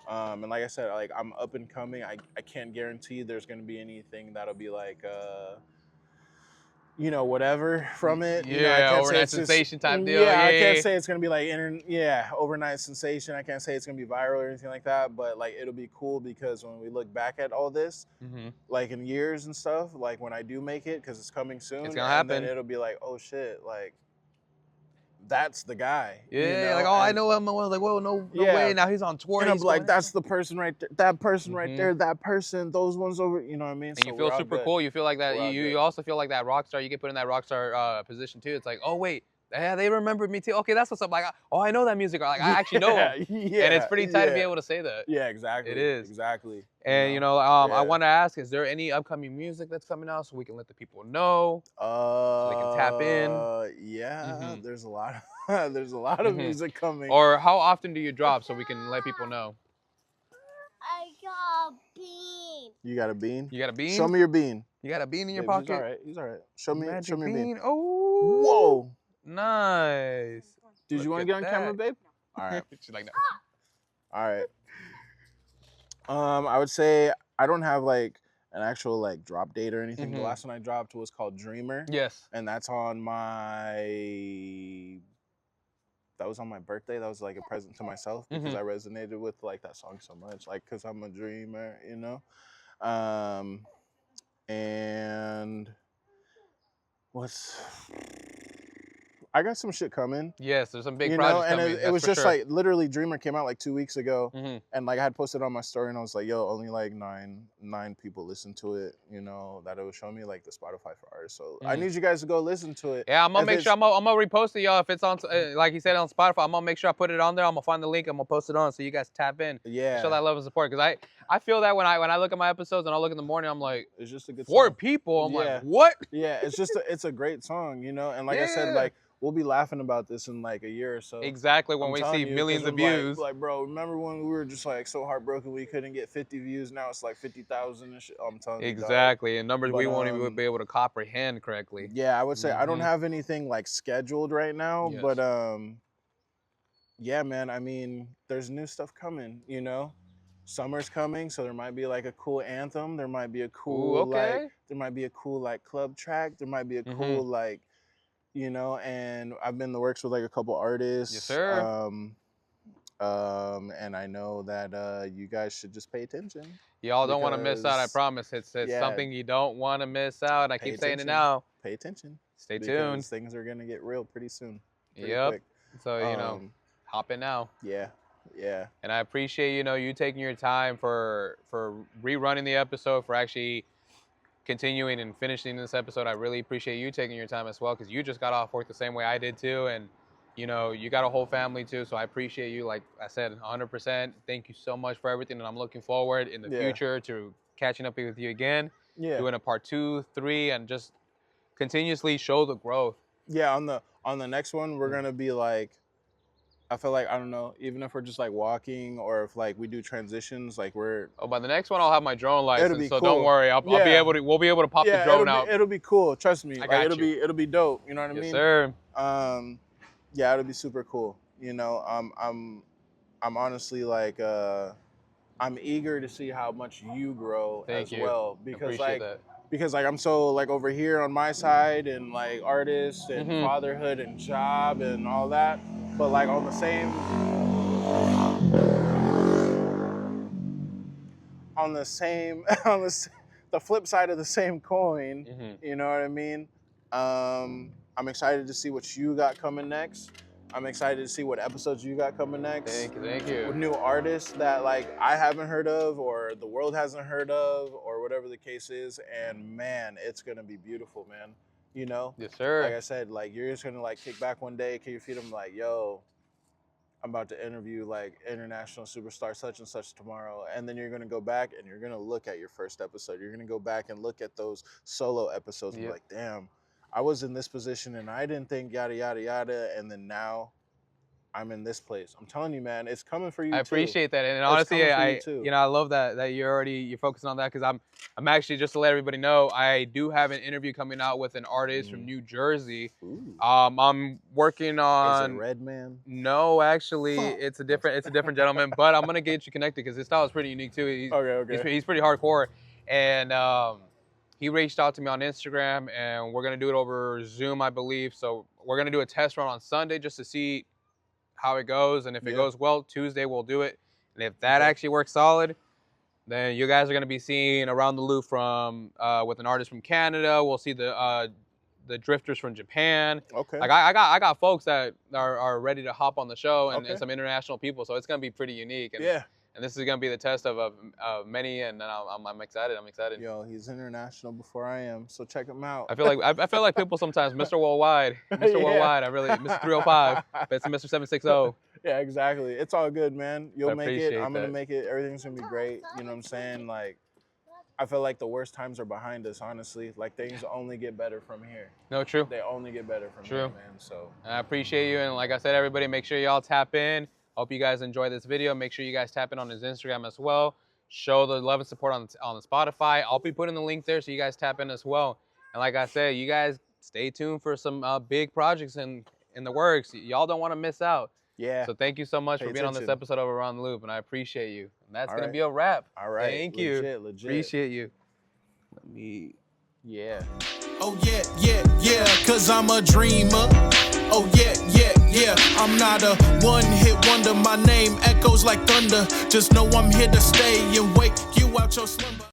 Speaker 3: And like I said, like I'm up and coming. I can't guarantee there's going to be anything that'll be like, you know, whatever from it.
Speaker 2: Yeah,
Speaker 3: you know, I can't
Speaker 2: overnight sensation type deal.
Speaker 3: Yeah, I can't say it's going to be like, overnight sensation. I can't say it's going to be viral or anything like that, but like it'll be cool because when we look back at all this, like in years and stuff, like when I do make it, because it's coming soon,
Speaker 2: it's going to happen.
Speaker 3: Then it'll be like, oh shit, like that's the guy.
Speaker 2: Yeah,
Speaker 3: you know?
Speaker 2: like, oh, I know him. I was like, whoa, no way. Now he's on tour.
Speaker 3: And I'm like, that's the person right there. That person right there. That person. Those ones over. You know what I mean?
Speaker 2: And you feel super cool. You feel like that. You also feel like that rock star. You get put in that rock star position too. It's like, oh wait, yeah, they remembered me too. Okay, that's what's up. Like, oh, I know that music. Or like, I actually know him. Yeah, and it's pretty tight to be able to say that.
Speaker 3: Yeah, exactly.
Speaker 2: It is.
Speaker 3: Exactly.
Speaker 2: And you know, I want to ask, is there any upcoming music that's coming out so we can let the people know? So they can tap in.
Speaker 3: Yeah, there's a lot. There's a lot of music coming.
Speaker 2: Or how often do you drop so we can let people know?
Speaker 4: I got a bean.
Speaker 3: You got a bean?
Speaker 2: You got a bean?
Speaker 3: Show me your bean.
Speaker 2: You got a bean in your pocket?
Speaker 3: He's all right. Show me your bean.
Speaker 2: Oh.
Speaker 3: Whoa.
Speaker 2: Nice.
Speaker 3: Did you want to get on camera, babe? All right.
Speaker 2: She's like, no.
Speaker 3: All right. I would say I don't have like an actual like drop date or anything. The last one I dropped was called Dreamer.
Speaker 2: Yes.
Speaker 3: And that's on that was on my birthday. That was like a present to myself because I resonated with like that song so much. Like, cause I'm a dreamer, you know? And I got some shit coming.
Speaker 2: Yes, there's some big projects coming.
Speaker 3: And it was just like literally Dreamer came out like 2 weeks ago, and like I had posted on my story, and I was like, "Yo, only like nine people listen to it." You know that it was showing me like the Spotify for artists. So I need you guys to go listen to it.
Speaker 2: Yeah, I'm gonna make sure I'm gonna repost it, y'all. If it's on, like he said, on Spotify, I'm gonna make sure I put it on there. I'm gonna find the link. I'm gonna post it on so you guys tap in.
Speaker 3: Yeah,
Speaker 2: show that love and support because I feel that when I look at my episodes and I look in the morning, I'm like,
Speaker 3: it's just a good
Speaker 2: 4
Speaker 3: song.
Speaker 2: people. I'm like, what?
Speaker 3: Yeah, it's a great song, you know. And like I said, like. We'll be laughing about this in like a year or so.
Speaker 2: Exactly, when we see millions of views.
Speaker 3: Like, bro, remember when we were just like so heartbroken we couldn't get 50 views? Now it's like 50,000 and shit. I'm telling you.
Speaker 2: Exactly, and numbers we won't even be able to comprehend correctly.
Speaker 3: Yeah, I would say I don't have anything like scheduled right now, but yeah, man. I mean, there's new stuff coming. You know, summer's coming, so there might be like a cool anthem. There might be a cool there might be a cool like club track. There might be a cool like. You know, and I've been in the works with like a couple artists.
Speaker 2: Yes, sir.
Speaker 3: And I know that you guys should just pay attention.
Speaker 2: Y'all don't want to miss out. I promise. It's something you don't want to miss out. I keep saying it now.
Speaker 3: Pay attention.
Speaker 2: Stay tuned.
Speaker 3: Things are gonna get real pretty soon.
Speaker 2: Quick. So you know, hop in now.
Speaker 3: Yeah.
Speaker 2: And I appreciate you taking your time for rerunning the episode, for actually continuing and finishing this episode. I really appreciate you taking your time as well, because you just got off work the same way I did too, and you got a whole family too, so I appreciate you, like I said, 100%. Thank you so much for everything, and I'm looking forward in the future to catching up with you again, doing a part 2, 3, and just continuously show the growth. Yeah, on the next one, we're gonna be like, I feel like, I don't know, even if we're just like walking or if like we do transitions, like we're... Oh, by the next one, I'll have my drone license, so don't worry. We'll be able to pop the drone out. It'll be cool, trust me. It'll be dope, you know what I mean? Yes, sir. Yeah, it'll be super cool. I'm honestly like, I'm eager to see how much you grow as well. Because like I'm so like over here on my side and like artists and fatherhood and job and all that. But like on the flip side of the same coin, you know what I mean? I'm excited to see what you got coming next. I'm excited to see what episodes you got coming next. Thank you. With new artists that like I haven't heard of or the world hasn't heard of or whatever the case is. And man, it's gonna be beautiful, man. Yes, sir. Like I said, like you're just gonna like kick back one day, kick your feet. I'm like, yo, I'm about to interview like international superstar such and such tomorrow, and then you're gonna go back and you're gonna look at your first episode. You're gonna go back and look at those solo episodes and be like, damn, I was in this position and I didn't think yada yada yada, and then now I'm in this place. I'm telling you, man, it's coming for you. I appreciate that, and honestly, I love that you're focusing on that, because I'm actually, just to let everybody know, I do have an interview coming out with an artist from New Jersey. Ooh. I'm working on. Is it Redman? No, actually, it's a different gentleman, but I'm gonna get you connected because his style is pretty unique too. He's pretty hardcore, and he reached out to me on Instagram, and we're gonna do it over Zoom, I believe. So we're gonna do a test run on Sunday just to see how it goes, and if it goes well, Tuesday we'll do it, and if that actually works solid, then you guys are going to be seeing Around the Loop from with an artist from Canada. We'll see the drifters from Japan. Okay. Like I got folks that are ready to hop on the show, and some international people, so it's going to be pretty unique. And, and this is going to be the test of many, and I'm excited. Yo, he's international before I am, so check him out. I feel like people sometimes, Mr. Worldwide, Worldwide. Mr. 305, but it's Mr. 760. Yeah, exactly. It's all good, man. You'll make it. I'm gonna make it. Everything's gonna be great. You know what I'm saying? Like, I feel like the worst times are behind us. Honestly, like things only get better from here. No, true. They only get better from here, man. So and I appreciate you, and like I said, everybody, make sure y'all tap in. Hope you guys enjoy this video. Make sure you guys tap in on his Instagram as well. Show the love and support on the Spotify. I'll be putting the link there so you guys tap in as well. And like I said, you guys stay tuned for some big projects in in the works. Y'all don't want to miss out.
Speaker 3: Yeah.
Speaker 2: So thank you so much
Speaker 3: Pay
Speaker 2: for being on this
Speaker 3: attention.
Speaker 2: episode of Around the Loop, and I appreciate you. And that's
Speaker 3: All
Speaker 2: going
Speaker 3: right.
Speaker 2: to be a wrap.
Speaker 3: All right.
Speaker 2: Thank you.
Speaker 3: Legit.
Speaker 2: Appreciate you. Let me,
Speaker 3: Yeah.
Speaker 1: Oh yeah, cause I'm a dreamer. Oh yeah, I'm not a one-hit wonder. My name echoes like thunder. Just know I'm here to stay and wake you out your slumber.